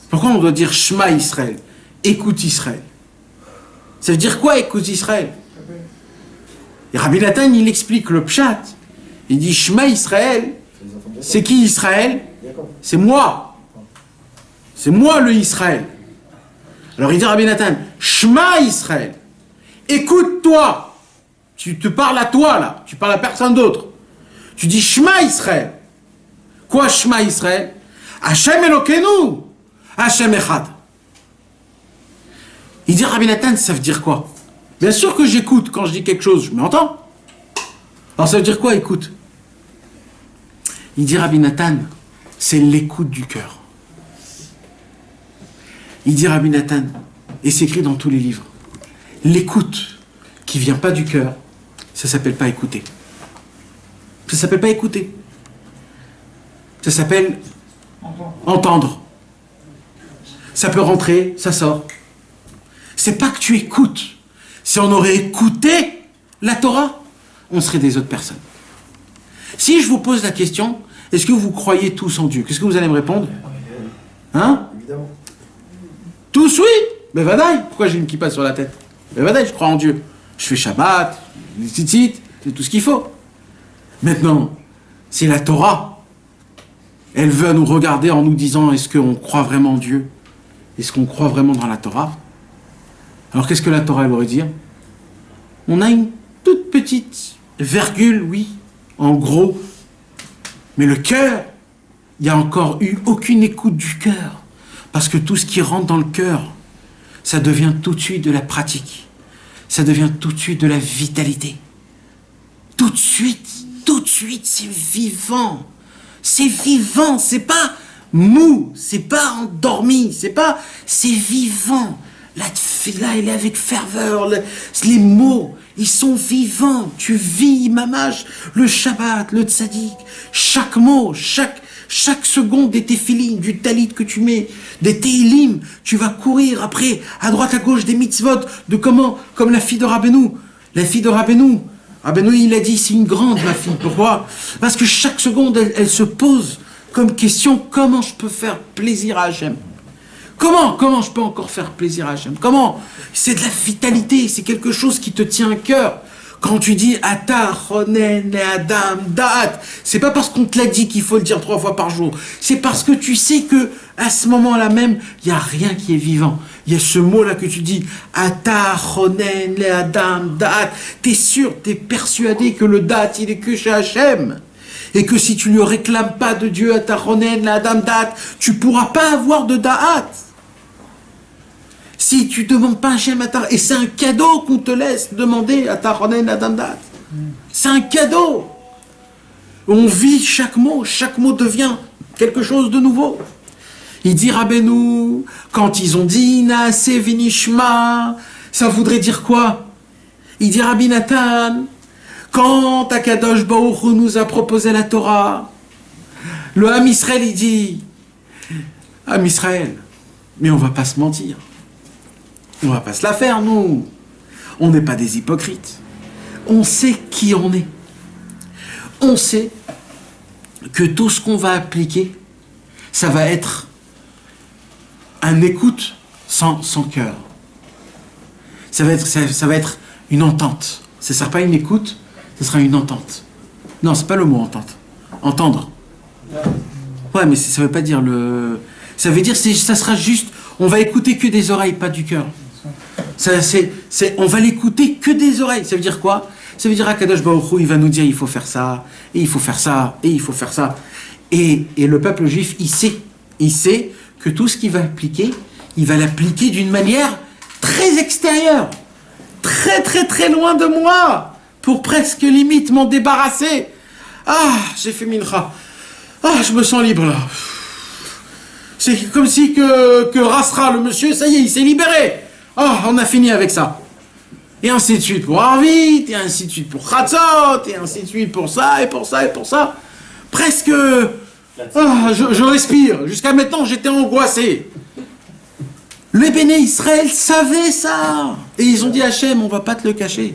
Pourquoi on doit dire Shema Israël? Écoute Israël. Ça veut dire quoi écoute Israël? Et Rabbi Nathan il explique le pshat. Il dit Shema Israël, c'est qui Israël? C'est moi. C'est moi le Israël. Alors il dit Rabbi Nathan, Shema Israël, écoute-toi. Tu te parles à toi là, tu parles à personne d'autre. Tu dis Shema Israël. Quoi Shema Israël? Hashem Elokeinu, Hashem Echad. Il dit Rabbi Nathan, ça veut dire quoi? Bien sûr que j'écoute quand je dis quelque chose, je m'entends. Alors ça veut dire quoi écoute? Il dit Rabbi Nathan, c'est l'écoute du cœur. Il dit Rabbi Nathan, et c'est écrit dans tous les livres, l'écoute qui vient pas du cœur, ça s'appelle pas écouter. Ça s'appelle pas écouter. Ça s'appelle entendre. Ça peut rentrer, ça sort. C'est pas que tu écoutes. Si on aurait écouté la Torah, on serait des autres personnes. Si je vous pose la question, est-ce que vous croyez tous en Dieu? Qu'est-ce que vous allez me répondre? Hein? Évidemment. Tous oui. Mais vadaï, pourquoi j'ai une kippa sur la tête? Mais vadaï, je crois en Dieu. Je fais Shabbat, les tzitzit, c'est tout ce qu'il faut. Maintenant, c'est la Torah. Elle veut nous regarder en nous disant, est-ce qu'on croit vraiment en Dieu? Est-ce qu'on croit vraiment dans la Torah? Alors qu'est-ce que la Torah elle aurait dire? On a une toute petite virgule, oui, en gros. Mais le cœur, il n'y a encore eu aucune écoute du cœur. Parce que tout ce qui rentre dans le cœur, ça devient tout de suite de la pratique. Ça devient tout de suite de la vitalité. Tout de suite, c'est vivant. C'est vivant, c'est pas mou, c'est pas endormi, c'est vivant. La tfila, elle est avec ferveur, les mots, ils sont vivants. Tu vis, mamash, le Shabbat, le tzaddik, chaque mot, chaque seconde des téphilines, du talit que tu mets, des téhilim, tu vas courir après, à droite, à gauche, des mitzvot, comme la fille de Rabbeinu. La fille de Rabbeinu, il a dit, c'est une grande, ma fille. Pourquoi? Parce que chaque seconde, elle se pose comme question, comment je peux faire plaisir à Hachem? Comment je peux encore faire plaisir à Hachem? Comment? C'est de la vitalité, c'est quelque chose qui te tient à cœur. Quand tu dis Ata Chonen Adam Da'at, c'est pas parce qu'on te l'a dit qu'il faut le dire 3 fois par jour. C'est parce que tu sais que à ce moment-là même, il n'y a rien qui est vivant. Il y a ce mot-là que tu dis Ata Chonen Adam Da'at. T'es sûr, t'es persuadé que le Da'at, il est que chez Hachem. Et que si tu ne lui réclames pas de Dieu Ata Chonen Adam Da'at, tu ne pourras pas avoir de Da'at. Si tu ne demandes pas Hachem Atar, et c'est un cadeau qu'on te laisse demander à Taronen Adamdat. C'est un cadeau. On vit chaque mot devient quelque chose de nouveau. Il dit Rabbeinu, quand ils ont dit Naase Vinishma, ça voudrait dire quoi? Il dit Rabbi Nathan, quand Akadosh Baruch Hu nous a proposé la Torah, le Ham Israël, il dit Ham Israël, mais on va pas se mentir. On va pas se la faire, nous. On n'est pas des hypocrites. On sait qui on est. On sait que tout ce qu'on va appliquer, ça va être un écoute sans cœur. Ça va être une entente. Ça ne sera pas une écoute, ça sera une entente. Non, c'est pas le mot entente. Entendre. Ouais, mais ça veut pas dire le... Ça veut dire ça sera juste... On va écouter que des oreilles, pas du cœur. On va l'écouter que des oreilles. Ça veut dire quoi? Ça veut dire Akadosh Baruch Hu, il va nous dire il faut faire ça, et il faut faire ça, et il faut faire ça. Et le peuple juif, il sait que tout ce qu'il va appliquer, il va l'appliquer d'une manière très extérieure, très très très loin de moi, pour presque limite m'en débarrasser. Ah, j'ai fait mincha. Ah, je me sens libre là. C'est comme si que Rasra, le monsieur, ça y est, il s'est libéré. Oh, on a fini avec ça. Et ainsi de suite pour Arvit, et ainsi de suite pour Khatzot, et ainsi de suite pour ça, et pour ça, et pour ça. Presque... je respire. Jusqu'à maintenant, j'étais angoissé. Les Béné Israël savaient ça. Et ils ont dit, Hachem, on va pas te le cacher.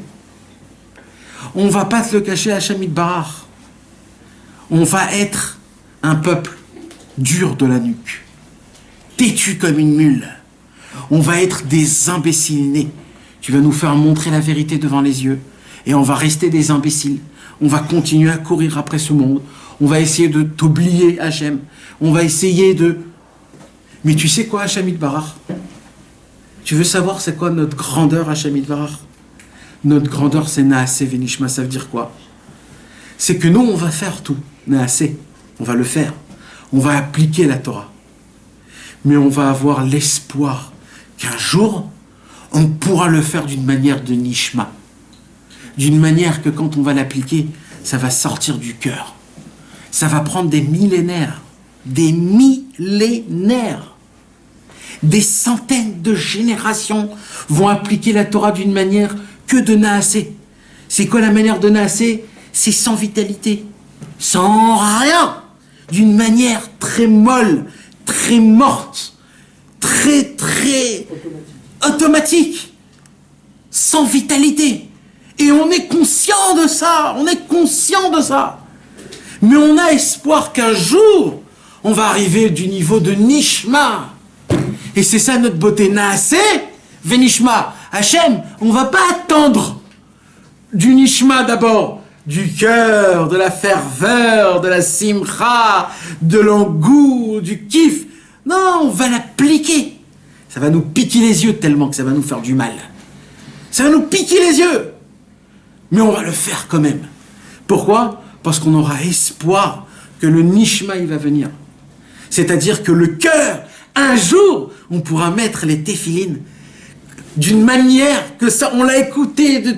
On va pas te le cacher, Hachem Yitbarach. On va être un peuple dur de la nuque. Têtu comme une mule. On va être des imbéciles nés. Tu vas nous faire montrer la vérité devant les yeux. Et on va rester des imbéciles. On va continuer à courir après ce monde. On va essayer de t'oublier, Hachem. On va essayer de... Mais tu sais quoi, Hachem Yitbarach? Tu veux savoir c'est quoi notre grandeur, Hachem Yitbarach? Notre grandeur, c'est Naase Venishma. Ça veut dire quoi? C'est que nous, on va faire tout. Naase. On va le faire. On va appliquer la Torah. Mais on va avoir l'espoir qu'un jour, on pourra le faire d'une manière de nishma. D'une manière que quand on va l'appliquer, ça va sortir du cœur. Ça va prendre des millénaires. Des millénaires. Des centaines de générations vont appliquer la Torah d'une manière que de naasser. C'est quoi la manière de naasser? C'est sans vitalité. Sans rien. D'une manière très molle, très morte, très automatique, sans vitalité. Et on est conscient de ça, Mais on a espoir qu'un jour, on va arriver du niveau de Nishma. Et c'est ça notre beauté. Naaseh Venishma. Hachem, on ne va pas attendre du Nishma d'abord, du cœur, de la ferveur, de la simcha, de l'engouement, du kiff. Non, on va l'appliquer. Ça va nous piquer les yeux tellement que ça va nous faire du mal. Ça va nous piquer les yeux. Mais on va le faire quand même. Pourquoi ? Parce qu'on aura espoir que le Nishma, il va venir. C'est-à-dire que le cœur, un jour, on pourra mettre les téphilines d'une manière que ça, on l'a écouté de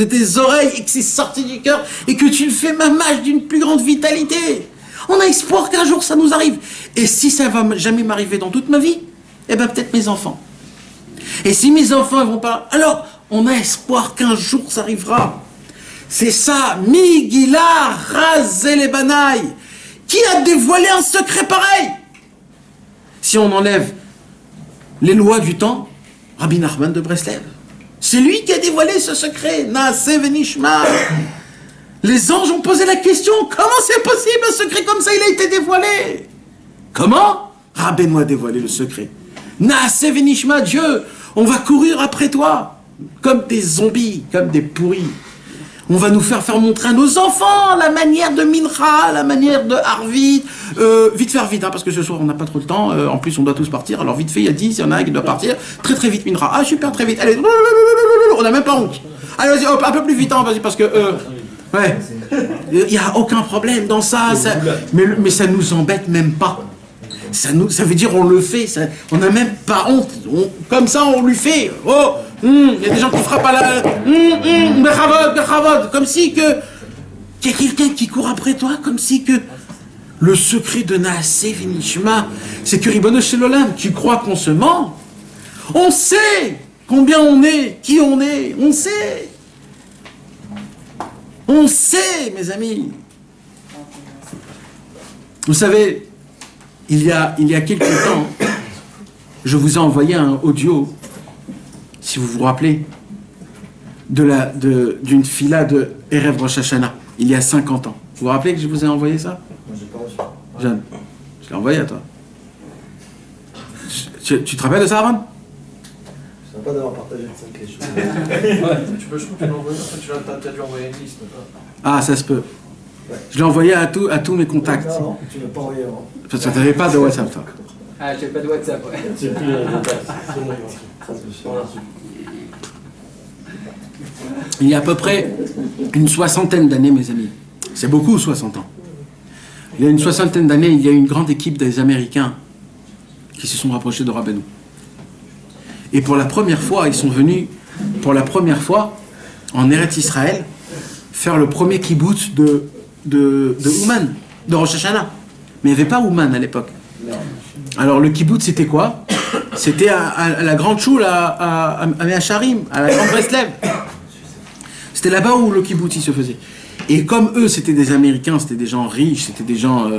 tes oreilles et que c'est sorti du cœur et que tu le fais mamage d'une plus grande vitalité. On a espoir qu'un jour ça nous arrive. Et si ça va jamais m'arriver dans toute ma vie, eh bien peut-être mes enfants. Et si mes enfants ne vont pas, alors on a espoir qu'un jour ça arrivera. C'est ça, Migila Razel Banaï. Qui a dévoilé un secret pareil? Si on enlève les lois du temps, Rabbi Nachman de Breslev. C'est lui qui a dévoilé ce secret. Naaseh Venishma. Les anges ont posé la question, comment c'est possible un secret comme ça, il a été dévoilé? Comment? Rabbeinu a dévoilé le secret. Naaseh Venishma, Dieu, on va courir après toi, comme des zombies, comme des pourris. On va nous faire montrer à nos enfants la manière de Mincha, la manière de Harvit. Vite faire vite, hein, parce que ce soir on n'a pas trop le temps. En plus on doit tous partir. Alors vite fait, il y a 10, il y en a un qui doit partir. Très très vite Mincha. Ah super, très vite. Allez, on n'a même pas honte. Allez, vas-y, hop, un peu plus vite, hein, vas-y, parce que... ouais. Il n'y a aucun problème dans ça. Mais ça nous embête même pas. Ça veut dire on le fait. On n'a même pas honte. Comme ça on lui fait. Oh, il y a des gens qui frappent à la... Bechavod, comme si que... qu'il y a quelqu'un qui court après toi, comme si que... Le secret de Naaseh Venishma, c'est que Ribono Shel Olam, tu crois qu'on se ment? On sait combien on est, qui on est, on sait. On sait, mes amis. Vous savez, il y a quelques temps, je vous ai envoyé un audio, si vous vous rappelez, d'une fila de Erev Rosh Hashanah, il y a 50 ans. Vous vous rappelez que je vous ai envoyé ça? Moi, j'ai pas reçu. Jeanne, je l'ai envoyé à toi. Tu te rappelles de ça, Aaron? Je ne sais pas d'avoir partagé quelque chose. Tu peux, je crois que tu l'as envoyé, tu as dû envoyer une liste. Ah, ça se peut. Ouais. Je l'ai envoyé à tous mes contacts. Non, tu ne l'as pas envoyé avant. Parce que tu n'avais pas de WhatsApp, toi. Ah, j'ai pas de WhatsApp, ouais. C'est plus c'est bon, on l'a reçu. Il y a à peu près une soixantaine d'années, mes amis. C'est beaucoup, 60 ans. Il y a une soixantaine d'années, il y a une grande équipe des Américains qui se sont rapprochés de Rabbeinu. Et pour la première fois, ils sont venus, pour la première fois, en Eretz Israël, faire le premier kibbutz de Ouman, de Rosh Hashanah. Mais il n'y avait pas Ouman à l'époque. Alors le kibbutz, c'était quoi? C'était à la grande choule à Mehacharim, à la grande Breslev. C'était là-bas où le kibbutz il se faisait. Et comme eux, c'était des Américains, c'était des gens riches, c'était des gens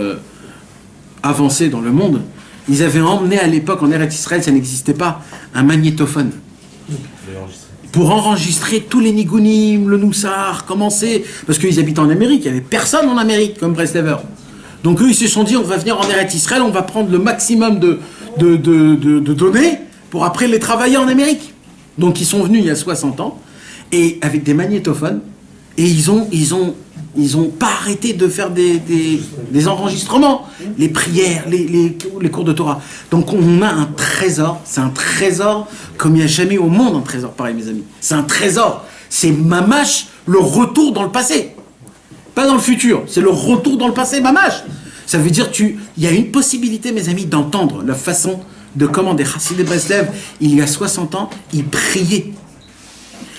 avancés dans le monde, ils avaient emmené à l'époque, en Eretz Israël, ça n'existait pas, un magnétophone. Pour enregistrer tous les nigunim, le noussar, commencer, parce qu'ils habitaient en Amérique, il n'y avait personne en Amérique comme Breslever. Donc eux, ils se sont dit, on va venir en Eretz Israël, on va prendre le maximum de données pour après les travailler en Amérique. Donc ils sont venus il y a 60 ans, et avec des magnétophones, et ils ont pas arrêté de faire des enregistrements, les prières, les cours de Torah. Donc on a un trésor, c'est un trésor comme il n'y a jamais eu au monde un trésor pareil, mes amis. C'est un trésor, c'est mamash, le retour dans le passé. Pas dans le futur, c'est le retour dans le passé, mamash. Ça veut dire il y a une possibilité, mes amis, d'entendre la façon de comment des Chassidei Breslev, il y a 60 ans, ils priaient.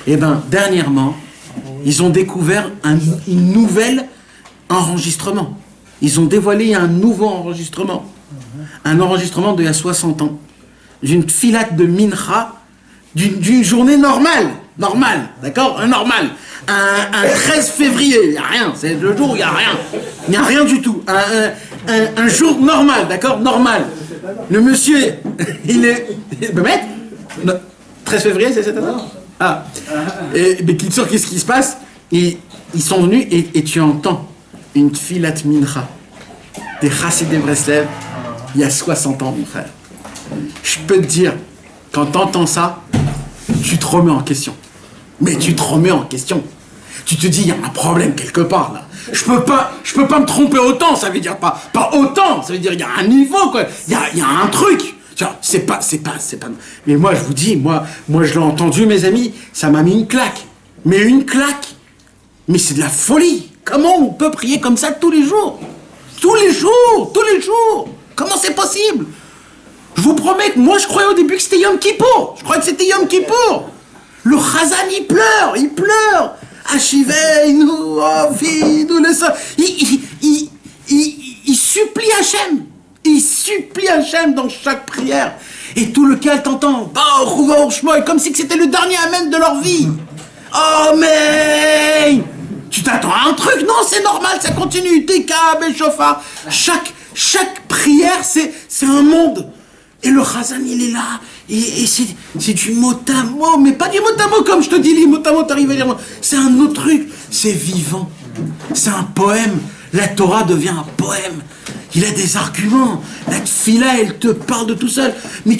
Et bien, dernièrement, ils ont découvert un nouvel enregistrement. Ils ont dévoilé un nouveau enregistrement. Un enregistrement d'il y a 60 ans. D'une filate de Mincha, d'une journée normale. Normale, d'accord? Un normal. Un 13 février, il n'y a rien. C'est le jour où il n'y a rien. Il n'y a rien du tout. Un jour normal, d'accord? Normal. Le monsieur, il est... Mehmet 13 février, c'est cette année? Ah. Mais qu'est-ce qui se passe? Ils sont venus et tu entends. une tfilat mincha des Chassidei Breslev il y a 60 ans, mon frère. Je peux te dire, quand t'entends ça, tu te remets en question. Mais tu te remets en question. Tu te dis, il y a un problème quelque part, là. Je peux pas me tromper autant, ça veut dire pas autant, ça veut dire il y a un niveau, quoi. Il y a un truc. C'est pas. Mais moi, je vous dis, moi, je l'ai entendu, mes amis, ça m'a mis une claque. Mais une claque. Mais c'est de la folie. Comment on peut prier comme ça tous les jours? Tous les jours. Comment c'est possible? Je vous promets que moi, je croyais au début que c'était Yom Kippour. Je croyais que c'était Yom Kippour. Le Chazan, il pleure. Achiveinu, Avinu, il supplie Hachem. Il supplie Hachem dans chaque prière. Et tout lequel t'entend, comme si c'était le dernier Amen de leur vie. Oh, mais tu t'attends à un truc? Non, c'est normal, ça continue. Teka, Béchofar. Chaque prière, c'est un monde. Et le Chazan, il est là. Et c'est du mot à mot, mais pas du mot à mot comme je te dis, les mots à mot, t'arrives à dire. C'est un autre truc. C'est vivant. C'est un poème. La Torah devient un poème. Il a des arguments. La tfila, elle te parle de tout seul. Mais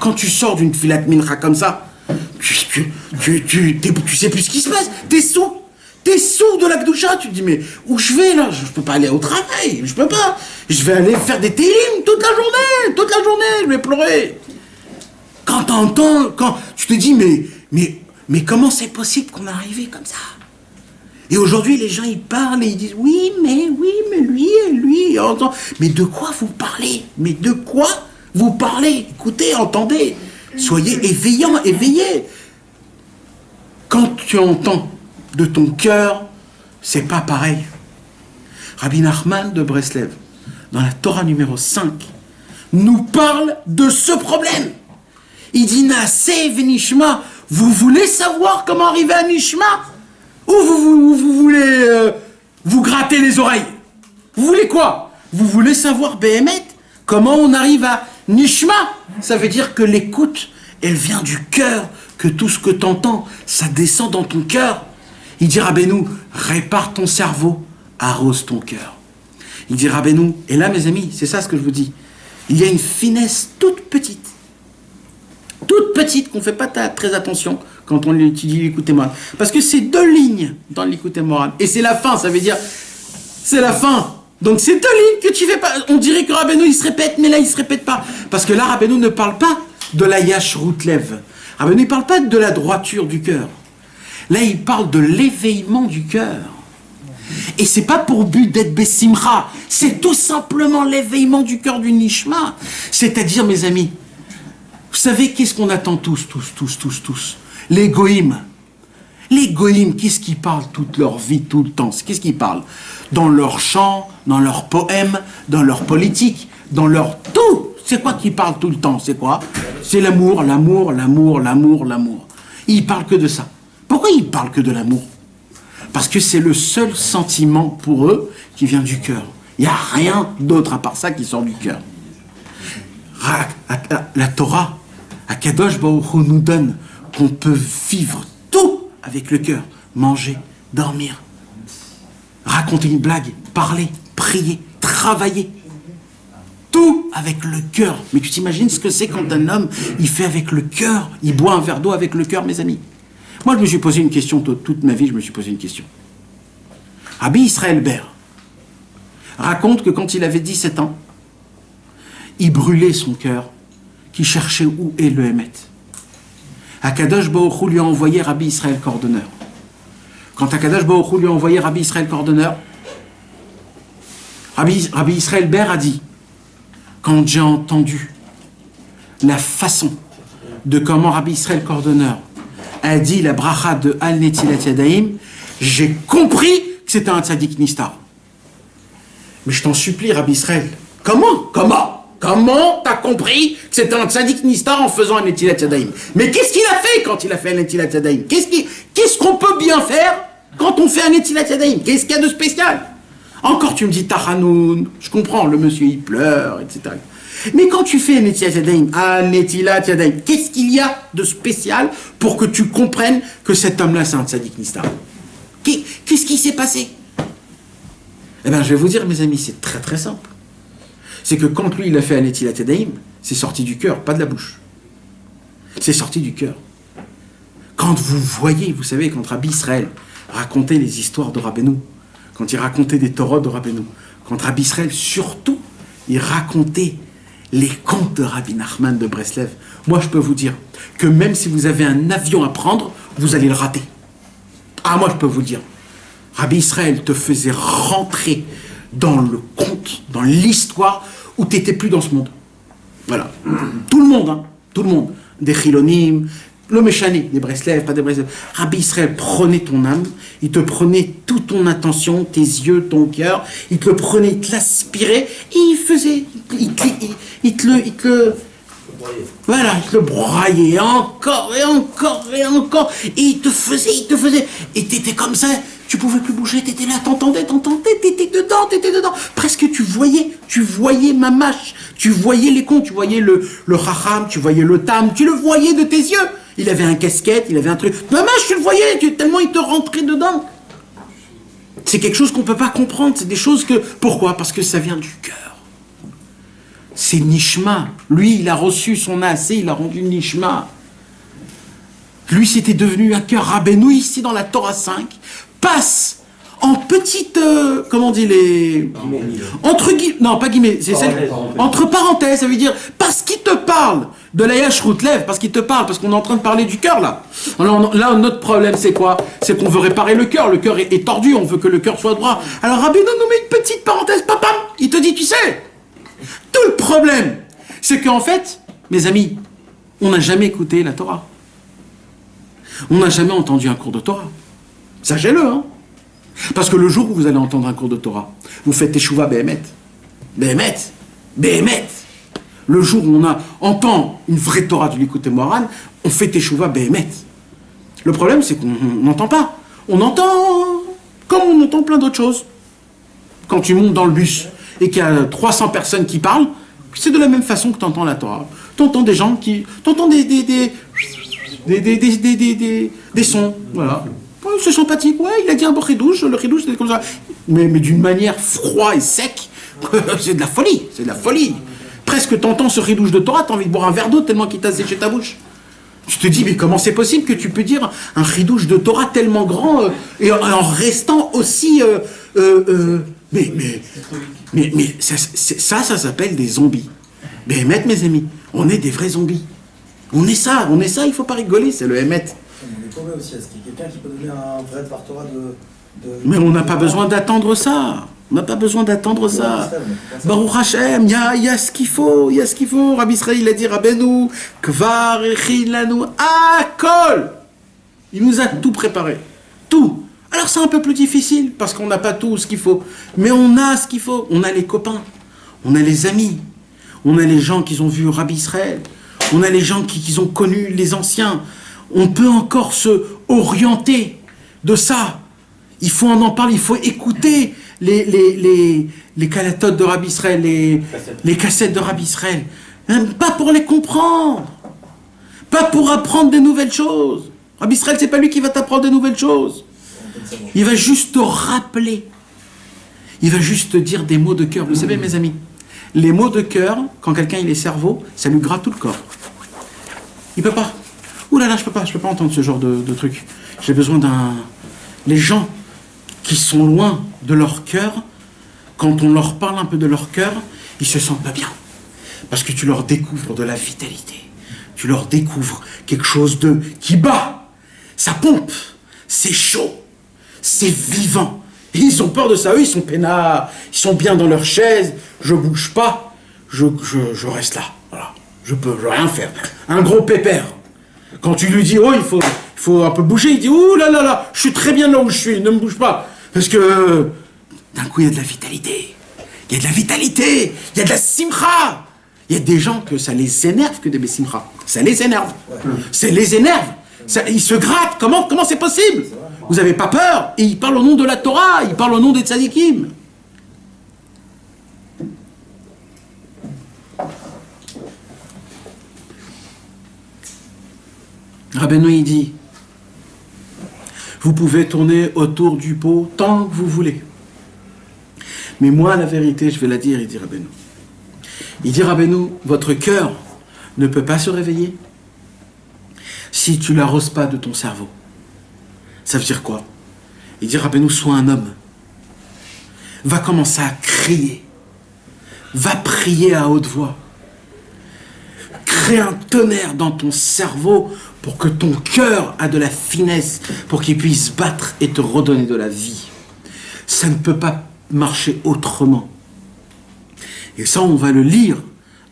quand tu sors d'une tfilat mincha comme ça, tu sais plus ce qui se passe. T'es sous de la Kedusha. Tu te dis, mais où je vais là? Je peux pas aller au travail. Je peux pas. Je vais aller faire des télim toute la journée. Je vais pleurer. Quand tu te dis, mais comment c'est possible qu'on est arrivé comme ça? Et aujourd'hui, les gens, ils parlent et ils disent, oui, mais lui, mais de quoi vous parlez? Écoutez, entendez. Soyez éveillés. Quand tu entends de ton cœur, c'est pas pareil. Rabbi Nachman de Breslev, dans la Torah numéro 5, nous parle de ce problème. Il dit, Naaseh v'nishma, vous voulez savoir comment arriver à Nishma? Ou vous voulez vous gratter les oreilles? Vous voulez quoi? Vous voulez savoir, Béhémet, comment on arrive à Nishma? Ça veut dire que l'écoute, elle vient du cœur, que tout ce que tu entends, ça descend dans ton cœur. Il dit, Rabbeinu, répare ton cerveau, arrose ton cœur. Il dit, Rabbeinu, et là, mes amis, c'est ça ce que je vous dis, il y a une finesse toute petite, qu'on ne fait pas très attention quand on étudie l'écoute moral. Parce que c'est 2 lignes dans l'écoute moral. Et c'est la fin, ça veut dire, c'est la fin. Donc c'est 2 lignes que tu fais pas. On dirait que Rabbeinu, il se répète, mais là, il se répète pas. Parce que là, Rabbeinu ne parle pas de la Yashrut Lev. Rabbeinu ne parle pas de la droiture du cœur. Là, il parle de l'éveillement du cœur. Et c'est pas pour but d'être Bessimcha. C'est tout simplement l'éveillement du cœur du Nishma. C'est-à-dire, mes amis, vous savez qu'est-ce qu'on attend tous? Les goïms. Les goïms, qu'est-ce qu'ils parlent toute leur vie, tout le temps? Qu'est-ce qu'ils parlent? Dans leurs chants, dans leurs poèmes, dans leur politique, dans leur tout. C'est quoi qu'ils parlent tout le temps? C'est quoi? C'est l'amour. Ils parlent que de ça. Pourquoi ils parlent que de l'amour? Parce que c'est le seul sentiment pour eux qui vient du cœur. Il n'y a rien d'autre à part ça qui sort du cœur. La Torah, Akadosh Baruch Hu nous donne qu'on peut vivre tout avec le cœur. Manger, dormir, raconter une blague, parler, prier, travailler. Tout avec le cœur. Mais tu t'imagines ce que c'est quand un homme, il fait avec le cœur, il boit un verre d'eau avec le cœur, mes amis. Moi, je me suis posé une question, toute ma vie, je me suis posé une question. Rabbi Israël Ber raconte que quand il avait 17 ans, il brûlait son cœur, qui cherchait où est le Hémet. Akadosh Baruch Hu lui a envoyé Rabbi Israël Cordonneur. Quand Akadosh Baruch Hu lui a envoyé Rabbi Israël Cordonneur, Rabbi Israël Ber a dit, quand j'ai entendu la façon de comment Rabbi Israël Cordonneur a dit la bracha de Al Netilat Yadayim, j'ai compris que c'était un tzaddik nistar. Mais je t'en supplie, Rabbi Israël, comment t'as compris que c'était un tzaddik nistar en faisant un Netilat Yadayim? Mais qu'est-ce qu'il a fait quand il a fait un Netilat Yadayim? Qu'est-ce qu'on peut bien faire quand on fait un Netilat Yadayim? Qu'est-ce qu'il y a de spécial? Encore tu me dis Tachanoun, je comprends, le monsieur il pleure, etc. Mais quand tu fais un Netilat Yadayim, qu'est-ce qu'il y a de spécial pour que tu comprennes que cet homme-là c'est un tzaddik nistar? Qu'est-ce qui s'est passé? Eh bien, je vais vous dire, mes amis, c'est très très simple. C'est que quand lui, il a fait Anetilat Yadayim, c'est sorti du cœur, pas de la bouche. C'est sorti du cœur. Quand vous voyez, vous savez, quand Rabbi Israël racontait les histoires de Rabbeinu, quand il racontait des Torahs de Rabbeinu, quand Rabbi Israël, surtout, il racontait les contes de Rabbi Nachman de Breslev, moi je peux vous dire que même si vous avez un avion à prendre, vous allez le rater. Ah, moi je peux vous dire, Rabbi Israël te faisait rentrer dans le conte, dans l'histoire où tu n'étais plus dans ce monde. Voilà. Tout le monde, hein, tout le monde. Des Chilonim, le Méchani, des Breslev, pas des Breslev. Rabbi Israël prenait ton âme, il te prenait toute ton attention, tes yeux, ton cœur, il te le prenait, il te l'aspirait, et il faisait, il te le voilà, il te le broyait encore et encore et encore, et il te faisait, et t'étais comme ça, tu pouvais plus bouger, t'étais là, t'entendais, t'étais dedans, presque tu voyais Mamash, tu voyais les cons, tu voyais le Chacham, tu voyais le Tam, tu le voyais de tes yeux. Il avait un casquette, il avait un truc. Mamash, tu le voyais, tellement il te rentrait dedans. C'est quelque chose qu'on ne peut pas comprendre, c'est des choses que... Pourquoi? Parce que ça vient du cœur. C'est Nishma. Lui, il a reçu son assez, il a rendu Nishma. Lui, c'était devenu un cœur. Rabbeinu, ici, dans la Torah 5, passe en petite... comment on dit les... Entre guillemets... Non, pas guillemets. Entre parenthèses, ça veut dire... Parce qu'il te parle de la Yashrut Lev, parce qu'il te parle, parce qu'on est en train de parler du cœur, là. Alors, là, notre problème, c'est quoi? C'est qu'on veut réparer le cœur. Le cœur est tordu, on veut que le cœur soit droit. Alors, Rabbeinu nous met une petite parenthèse, papa. Il te dit, tu sais... Tout le problème, c'est qu'en fait, mes amis, on n'a jamais écouté la Torah. On n'a jamais entendu un cours de Torah. Sachez-le, hein. Parce que le jour où vous allez entendre un cours de Torah, vous faites Teshuvah Behemet. Behemet. Le jour où on entend une vraie Torah du Likutei Moharan, on fait Teshuvah Behemet. Le problème, c'est qu'on n'entend pas. On entend comme on entend plein d'autres choses. Quand tu montes dans le bus et qu'il y a 300 personnes qui parlent, c'est de la même façon que tu entends la Torah. Tu entends des gens qui... Tu entends des sons, voilà. Ouais, c'est sympathique, ouais, il a dit un beau chidouche, le chidouche c'est comme ça. Mais d'une manière froide et sec, c'est de la folie. Presque tu entends ce chidouche de Torah, tu as envie de boire un verre d'eau tellement qu'il t'a séché ta bouche. Tu te dis, mais comment c'est possible que tu peux dire un chidouche de Torah tellement grand et en restant aussi... Mais ça s'appelle des zombies. Mais Hémet, mes amis, on est des vrais zombies. On est ça, il ne faut pas rigoler, c'est le Hémet. On est tombé aussi, est-ce qu'il y a quelqu'un qui peut donner un vrai Dvar Torah de... Mais on n'a pas besoin d'attendre ça. Baruch Hashem, il y a ce qu'il faut, Rabbi Israël, il a dit, Rabbeinu, Kvar Echin Lanu, Akol. Il nous a tout préparé. Tout. Alors c'est un peu plus difficile, parce qu'on n'a pas tout ce qu'il faut. Mais on a ce qu'il faut. On a les copains, on a les amis, on a les gens qui ont vu Rabbi Israël, on a les gens qui ont connu les anciens. On peut encore se orienter de ça. Il faut en parler, il faut écouter les calatotes de Rabbi Israël, les cassettes de Rabbi Israël. Pas pour les comprendre, pas pour apprendre des nouvelles choses. Rabbi Israël, c'est pas lui qui va t'apprendre des nouvelles choses. Il va juste te rappeler. Il va juste te dire des mots de cœur. Vous savez, mes amis, les mots de cœur, quand quelqu'un il est cerveau, ça lui gratte tout le corps. Il peut pas. Ouh là là, je peux pas entendre ce genre de truc. J'ai besoin les gens qui sont loin de leur cœur, quand on leur parle un peu de leur cœur, ils se sentent pas bien. Parce que tu leur découvres de la vitalité. Tu leur découvres quelque chose qui bat. Ça pompe. C'est chaud. C'est vivant. Et ils ont peur de ça. Eux, ils sont peinards. Ils sont bien dans leur chaise. Je bouge pas. Je reste là. Voilà. Je peux rien faire. Un gros pépère. Quand tu lui dis, oh, il faut un peu bouger, il dit, ouh là là là, je suis très bien là où je suis, ne me bouge pas. Parce que, d'un coup, il y a de la vitalité. Il y a de la vitalité. Il y a de la simcha. Il y a des gens que ça les énerve que des simcha. Ça les énerve. Ça les énerve. Ils se grattent. Comment c'est possible? Vous n'avez pas peur? Et ils parlent au nom de la Torah. Ils parlent au nom des tzadikim. Rabbeinu, il dit, vous pouvez tourner autour du pot tant que vous voulez. Mais moi, la vérité, je vais la dire, il dit Rabbeinu. Il dit Rabbeinu, votre cœur ne peut pas se réveiller si tu l'arroses pas de ton cerveau. Ça veut dire quoi? Il dit Rabbeinu, sois un homme. Va commencer à crier. Va prier à haute voix. Crée un tonnerre dans ton cerveau pour que ton cœur a de la finesse, pour qu'il puisse battre et te redonner de la vie. Ça ne peut pas marcher autrement. Et ça, on va le lire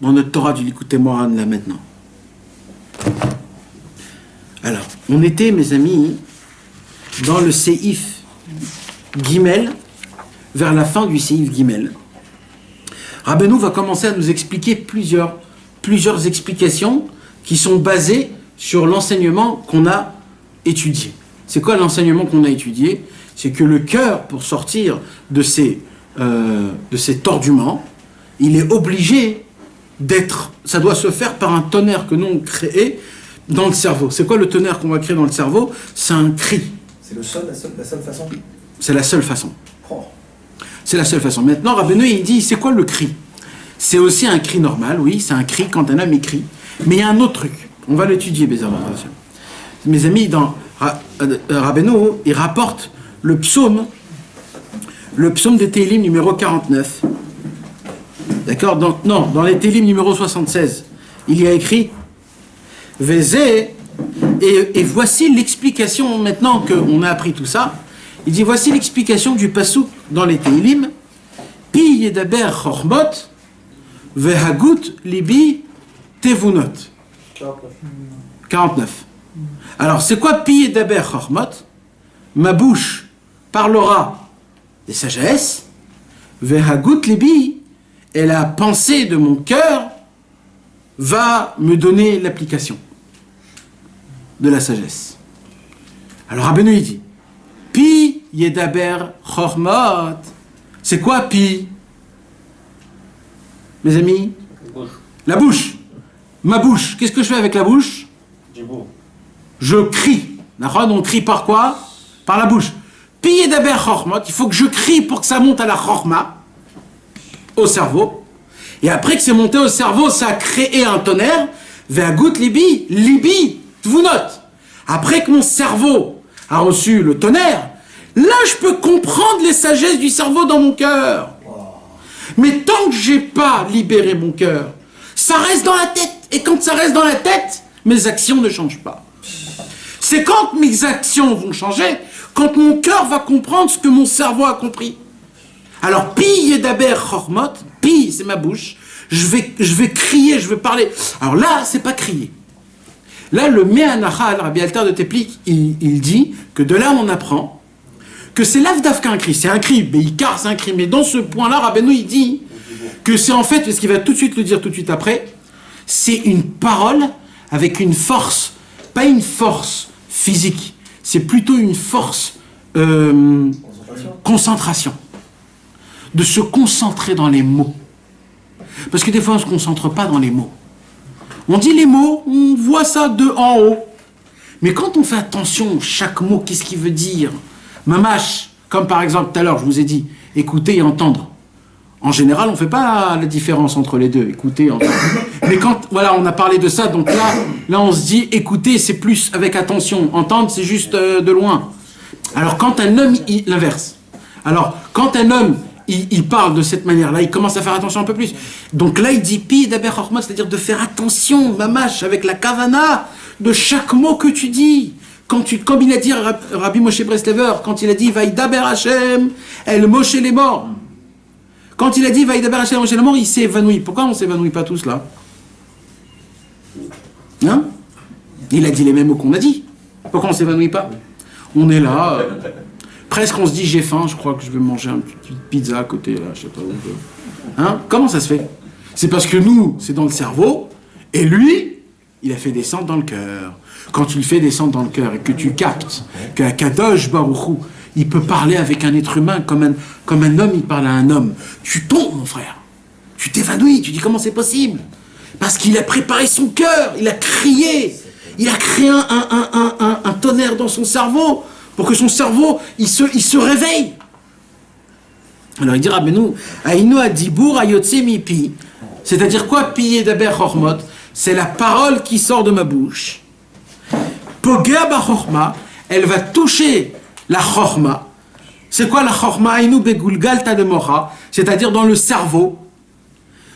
dans notre Torah du Likutei Moharan là maintenant. Alors, on était, mes amis, dans le Seif Gimel, vers la fin du Seif Gimel. Rabbeinu va commencer à nous expliquer plusieurs explications qui sont basées sur l'enseignement qu'on a étudié. C'est quoi l'enseignement qu'on a étudié? C'est que le cœur, pour sortir de ces torduments, il est obligé d'être... Ça doit se faire par un tonnerre que nous on crée dans le cerveau. C'est quoi le tonnerre qu'on va créer dans le cerveau? C'est un cri. C'est la seule façon. C'est la seule façon. Oh. C'est la seule façon. Maintenant, Rabbeinu, il dit, c'est quoi le cri? C'est aussi un cri normal, oui, c'est un cri quand un homme écrit. Mais il y a un autre truc. On va l'étudier, mes amis, dans Rabbeinu, il rapporte le psaume des Télim numéro 49. D'accord? Dans les Télim numéro 76, il y a écrit Vézé, et voici l'explication, maintenant qu'on a appris tout ça, il dit voici l'explication du passouk dans les Télim, Pi yedaber chormot, vehagut libi tevunot. 49. Alors, c'est quoi Pi yedaber chormot? Ma bouche parlera des sagesses, vehagut libi, et la pensée de mon cœur va me donner l'application de la sagesse. Alors Rabbeinu il dit Pi yedaber chormot. C'est quoi pi? Mes amis? La bouche. Ma bouche. Qu'est-ce que je fais avec la bouche? Je crie. D'accord? On crie par quoi? Par la bouche. Pi yedaber chormot. Il faut que je crie pour que ça monte à la chorma, au cerveau. Et après que c'est monté au cerveau, ça a créé un tonnerre. Ve'agut libi tvunot. Après que mon cerveau a reçu le tonnerre, là je peux comprendre les sagesses du cerveau dans mon cœur. Mais tant que j'ai pas libéré mon cœur, ça reste dans la tête. Et quand ça reste dans la tête, mes actions ne changent pas. C'est quand mes actions vont changer, quand mon cœur va comprendre ce que mon cerveau a compris. Alors, pi yedaber chormot, pi, c'est ma bouche, je vais crier, je vais parler. Alors là, c'est pas crier. Là, le Me'anachal, Rabbi Alter de Teplik, il dit que de là, on apprend que c'est l'avdaf un cri. C'est un cri, Beikar, c'est un cri. Mais dans ce point-là, Rabbeinu, il dit que c'est en fait, parce qu'il va tout de suite le dire tout de suite après, c'est une parole avec une force, pas une force physique, c'est plutôt une force concentration. De se concentrer dans les mots. Parce que des fois, on ne se concentre pas dans les mots. On dit les mots, on voit ça de en haut. Mais quand on fait attention, chaque mot, qu'est-ce qu'il veut dire? Mamash, comme par exemple tout à l'heure, je vous ai dit, écouter et entendre. En général, on ne fait pas la différence entre les deux, écouter et entendre. Mais quand, voilà, on a parlé de ça, donc là on se dit, écouter, c'est plus avec attention. Entendre, c'est juste de loin. Alors quand un homme, l'inverse. Alors, quand un homme, il parle de cette manière-là, il commence à faire attention un peu plus. Donc là, il dit pi daber chormot, c'est-à-dire de faire attention, mamash, avec la kavana de chaque mot que tu dis. Comme il a dit Rabbi Moshe Breslever, quand il a dit Vaïdaber Hashem, El Moshe les morts. Quand il a dit Vaïdaber Hashem, Moshe les morts, il s'est évanoui. Pourquoi on ne s'évanouit pas tous là? Hein? Il a dit les mêmes mots qu'on a dit. Pourquoi on ne s'évanouit pas? On est là. Presque on se dit j'ai faim, je crois que je vais manger une petite pizza à côté, là, je sais pas où. Hein? Comment ça se fait? C'est parce que nous, c'est dans le cerveau, et lui, il a fait descendre dans le cœur. Quand tu le fais descendre dans le cœur et que tu captes qu'un Kadosh Baruch Hu, il peut parler avec un être humain comme un homme, il parle à un homme, tu tombes, mon frère. Tu t'évanouis, tu dis comment c'est possible? Parce qu'il a préparé son cœur, il a crié, il a créé un tonnerre dans son cerveau, pour que son cerveau, il se réveille. Alors il dit Rabbeinu, Aïnou adibur ayotse mipi. C'est-à-dire quoi, piller d'Aber Chormot? C'est la parole qui sort de ma bouche. Pogea ba Chorma, elle va toucher la Chorma. C'est quoi la Chorma? Aïnou begulgal tademocha, c'est-à-dire dans le cerveau.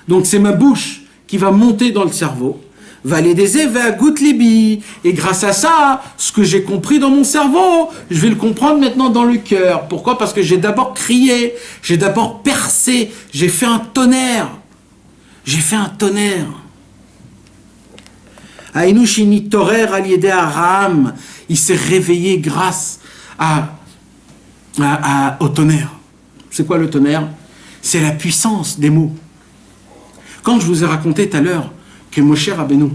Donc c'est ma bouche qui va monter dans le cerveau. Et grâce à ça, ce que j'ai compris dans mon cerveau, je vais le comprendre maintenant dans le cœur. Pourquoi? Parce que j'ai d'abord crié, j'ai d'abord percé, j'ai fait un tonnerre. J'ai fait un tonnerre. Aïnouchini Torer Aliédé Aram, il s'est réveillé grâce au tonnerre. C'est quoi le tonnerre? C'est la puissance des mots. Quand je vous ai raconté tout à l'heure que Moshe Rabbeinu,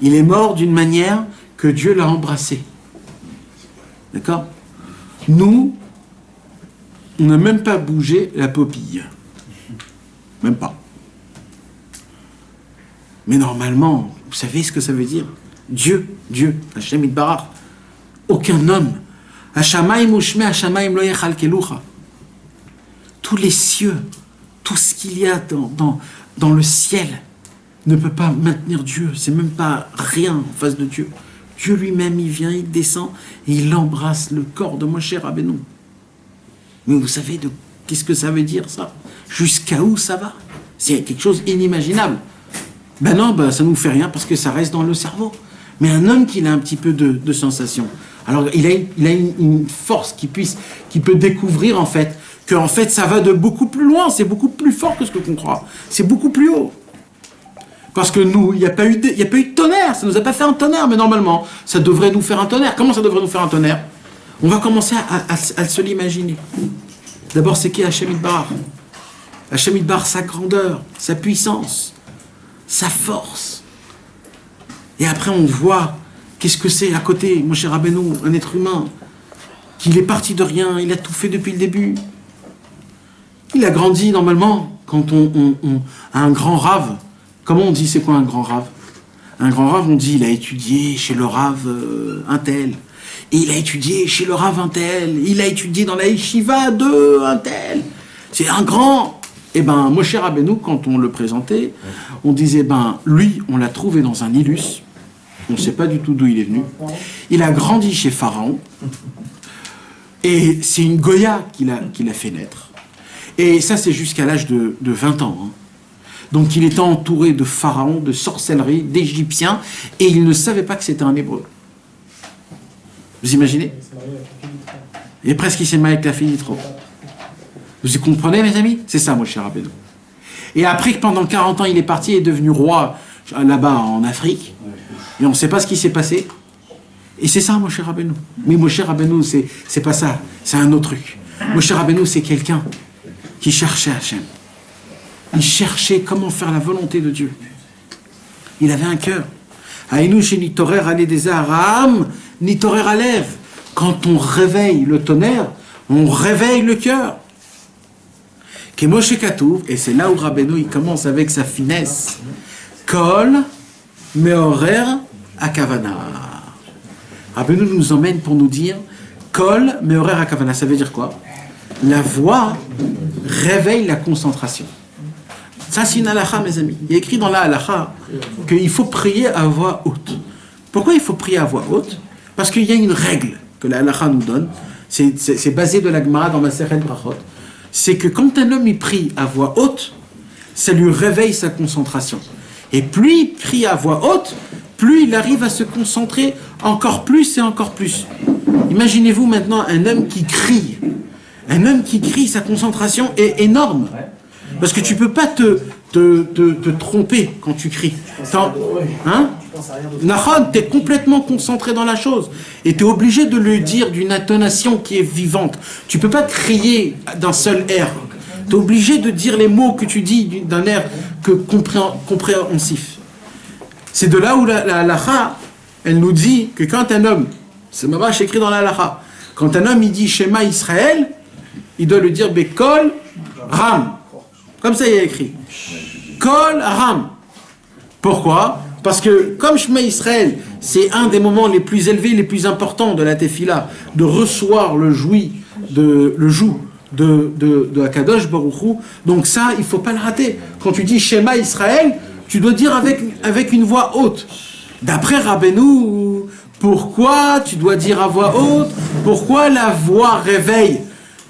il est mort d'une manière que Dieu l'a embrassé. D'accord? Nous, on n'a même pas bougé la pupille. Même pas. Mais normalement, vous savez ce que ça veut dire? Dieu, Hashem Itbarach. Aucun homme. Hashamaim ushme hashamaim lo yechal kelucha. Tous les cieux, tout ce qu'il y a dans le ciel ne peut pas maintenir Dieu. C'est même pas rien en face de Dieu. Dieu lui-même, il vient, il descend et il embrasse le corps de Moshe Rabbeinu. Mais vous savez qu'est-ce que ça veut dire ça? Jusqu'à où ça va? C'est quelque chose d'inimaginable. Ben non, ça ne nous fait rien parce que ça reste dans le cerveau. Mais un homme qui a un petit peu de sensation, alors il a une force qui peut découvrir en fait que en fait ça va de beaucoup plus loin, c'est beaucoup plus fort que ce qu'on croit, c'est beaucoup plus haut. Parce que nous, il n'y a pas eu de tonnerre, ça ne nous a pas fait un tonnerre, mais normalement, ça devrait nous faire un tonnerre. Comment ça devrait nous faire un tonnerre? On va commencer à se l'imaginer. D'abord, c'est qui Hashem Itbarach? Hashem Itbarach, sa grandeur, sa puissance, sa force. Et après, on voit qu'est-ce que c'est à côté, Moshe Rabbeinu, un être humain, qu'il est parti de rien, il a tout fait depuis le début. Il a grandi normalement, quand on a un grand rave. Comment on dit c'est quoi un grand rave? Un grand rave, on dit il a étudié chez le rave un tel. Et il a étudié chez le rave un tel. Il a étudié dans la yeshiva de un tel. C'est un grand. Eh ben, Moshe Rabbeinu, quand on le présentait, on disait, lui, on l'a trouvé dans un ilus. On ne sait pas du tout d'où il est venu. Il a grandi chez Pharaon. Et c'est une Goya qu'il a fait naître. Et ça, c'est jusqu'à l'âge de 20 ans. Hein. Donc il était entouré de pharaons, de sorcellerie, d'Égyptiens, et il ne savait pas que c'était un Hébreu. Vous imaginez? Et presque il s'est marié avec la fille d'Yitro. Vous comprenez, mes amis? C'est ça, Moshe Rabbeinu. Et après, pendant 40 ans, il est parti et est devenu roi là-bas en Afrique. Et on ne sait pas ce qui s'est passé. Et c'est ça, Moshe Rabbeinu. Mais Moshe Rabbeinu, c'est pas ça. C'est un autre truc. Moshe Rabbeinu, c'est quelqu'un qui cherchait Hachem. Il cherchait comment faire la volonté de Dieu. Il avait un cœur. Quand on réveille le tonnerre, on réveille le cœur. Et c'est là où Rabbeinu il commence avec sa finesse. Kol meorer akavana. Rabbeinu nous emmène pour nous dire Kol meorer akavana. Ça veut dire quoi? La voix réveille la concentration. Ça, c'est une halakha, mes amis. Il est écrit dans la halakha qu'il faut prier à voix haute. Pourquoi il faut prier à voix haute? Parce qu'il y a une règle que la halakha nous donne. C'est basé de la Gemara dans Masechet Brachot. C'est que quand un homme il prie à voix haute, ça lui réveille sa concentration. Et plus il prie à voix haute, plus il arrive à se concentrer encore plus et encore plus. Imaginez-vous maintenant un homme qui crie. Un homme qui crie, sa concentration est énorme. Parce que tu ne peux pas te tromper quand tu cries. Hein? Nahon, tu es complètement concentré dans la chose. Et tu es obligé de le dire d'une intonation qui est vivante. Tu ne peux pas crier d'un seul air. Tu es obligé de dire les mots que tu dis d'un air compréhensif. C'est de là où la halakha, elle nous dit que quand un homme, c'est mavash écrit dans la halakha, quand un homme il dit Shema Israël, il doit le dire Bekol Ram. Comme ça, il y a écrit. Kol Ram. Pourquoi? Parce que, comme Shema Israël, c'est un des moments les plus élevés, les plus importants de la tefila, de recevoir le joug de Akadosh Baruch Hu. Donc ça, il ne faut pas le rater. Quand tu dis Shema Israël, tu dois dire avec une voix haute. D'après Rabbeinu, pourquoi tu dois dire à voix haute? Pourquoi la voix réveille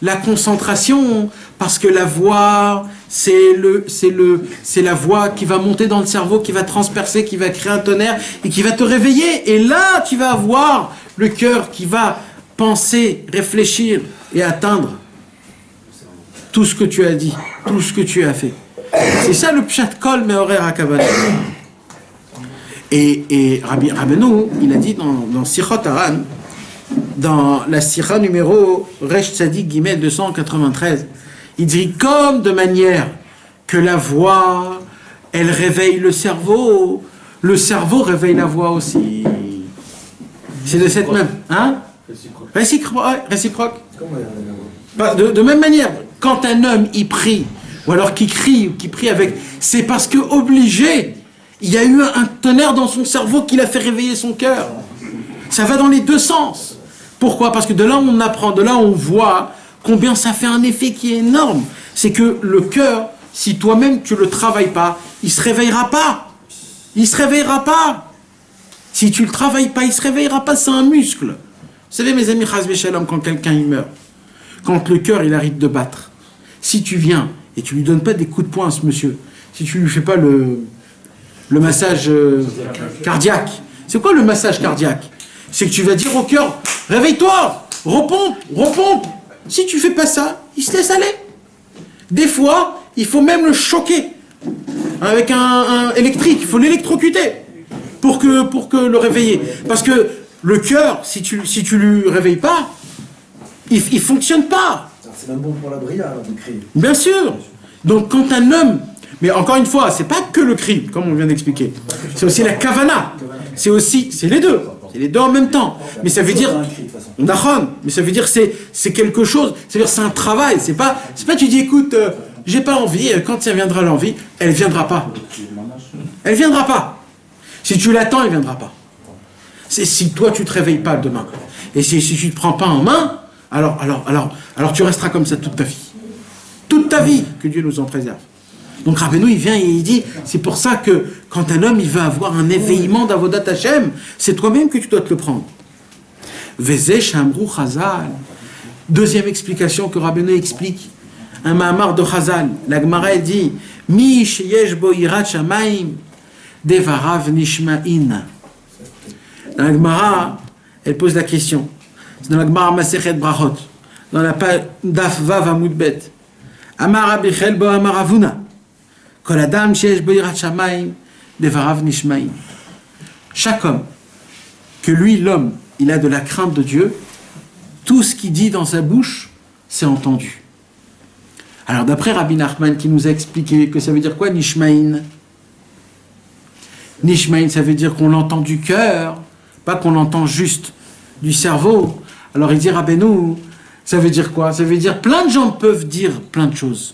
la concentration? Parce que la voix, c'est la voix qui va monter dans le cerveau, qui va transpercer, qui va créer un tonnerre et qui va te réveiller. Et là, tu vas avoir le cœur qui va penser, réfléchir et atteindre tout ce que tu as dit, tout ce que tu as fait. C'est ça le pshat kol me'orer hakavana. Et Rabbeinu, il a dit dans Sichot Haran, dans la Sikha numéro Resh Tzadik Gimel 293, il dit comme de manière que la voix, elle réveille le cerveau réveille la voix aussi. C'est de cette même, hein? Réciproque. De même manière, quand un homme y prie, ou alors qui prie avec, c'est parce que obligé, il y a eu un tonnerre dans son cerveau qui l'a fait réveiller son cœur. Ça va dans les deux sens. Pourquoi? Parce que de là on apprend, de là on voit combien ça fait un effet qui est énorme. C'est que le cœur, si toi-même tu ne le travailles pas, il ne se réveillera pas. Il ne se réveillera pas. Si tu ne le travailles pas, il ne se réveillera pas, c'est un muscle. Vous savez mes amis, Chas v'Shalom, quand quelqu'un il meurt, quand le cœur il arrête de battre, si tu viens et tu lui donnes pas des coups de poing à ce monsieur, si tu lui fais pas le massage cardiaque, c'est quoi le massage cardiaque? C'est que tu vas dire au cœur, réveille-toi, repompe. Si tu fais pas ça, il se laisse aller. Des fois, il faut même le choquer avec un électrique, il faut l'électrocuter pour que le réveiller. Parce que le cœur, si tu lui réveilles pas, il fonctionne pas. C'est même bon pour la brilla, alors, de crier. Bien sûr. Donc quand un homme, mais encore une fois, c'est pas que le cri, comme on vient d'expliquer. C'est aussi la kavana. C'est les deux. C'est les deux en même temps. Mais ça veut dire, mais ça veut dire c'est quelque chose. C'est-à-dire c'est un travail. C'est pas tu dis écoute, j'ai pas envie. Quand ça viendra l'envie, elle viendra pas. Elle viendra pas. Si tu l'attends, elle viendra pas. C'est si toi tu te réveilles pas demain. Et si tu te prends pas en main, alors tu resteras comme ça toute ta vie. Toute ta vie, que Dieu nous en préserve. Donc Rabbeinu, il vient et il dit, c'est pour ça que quand un homme il veut avoir un éveillement d'Avodat Hashem, c'est toi-même que tu dois te le prendre. Vezeh Shamru Chazal. Deuxième explication que Rabbeinu explique, un Mahamar de Chazal. La Gemara elle dit, Mi sheyesh bo yirat shamayim devarav nishma'in. Dans la Gemara, elle pose la question. C'est dans la Gemara Masechet Brachot, dans la Daf Vav Amud Bet. Amar Rabbi Chel bo Amar Avuna. Kol adam sheyesh bo yirat shamayim devarav nishma'in. Chaque homme, que lui, l'homme, il a de la crainte de Dieu, tout ce qu'il dit dans sa bouche, c'est entendu. Alors d'après Rabbi Nachman qui nous a expliqué que ça veut dire quoi Nishmaïn? Nishmaïn, ça veut dire qu'on l'entend du cœur, pas qu'on l'entend juste du cerveau. Alors il dit Rabbeinu, ça veut dire quoi? Ça veut dire plein de gens peuvent dire plein de choses.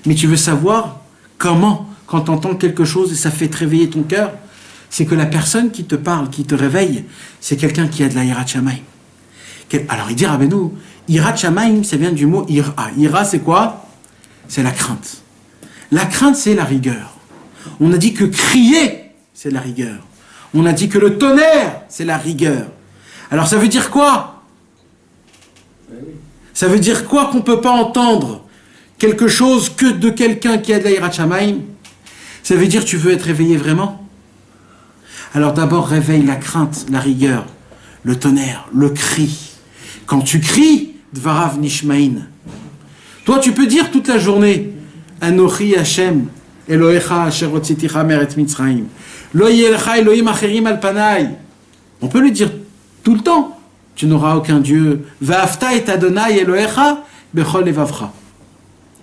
Mais tu veux savoir comment, quand tu entends quelque chose et ça fait te réveiller ton cœur, c'est que la personne qui te parle, qui te réveille, c'est quelqu'un qui a de la Yirat Shamayim. Alors il dit Rabbeinu, Yirat Shamayim, ça vient du mot Ira. Ira, c'est quoi? C'est la crainte. La crainte, c'est la rigueur. On a dit que crier, c'est la rigueur. On a dit que le tonnerre, c'est la rigueur. Alors ça veut dire quoi? Ça veut dire quoi qu'on ne peut pas entendre quelque chose que de quelqu'un qui a de la Yirat Shamayim? Ça veut dire tu veux être réveillé vraiment? Alors d'abord réveille la crainte, la rigueur, le tonnerre, le cri. Quand tu cries, Dvarav Nishmaïn. Toi tu peux dire toute la journée, Anochi Hashem, Elohecha Asher Hotziticha Meretz Mitzrayim. Lo yelcha Elohim acherim al panai. On peut le dire tout le temps. Tu n'auras aucun Dieu. Va'afta et Adonai Elohecha bechol levavcha.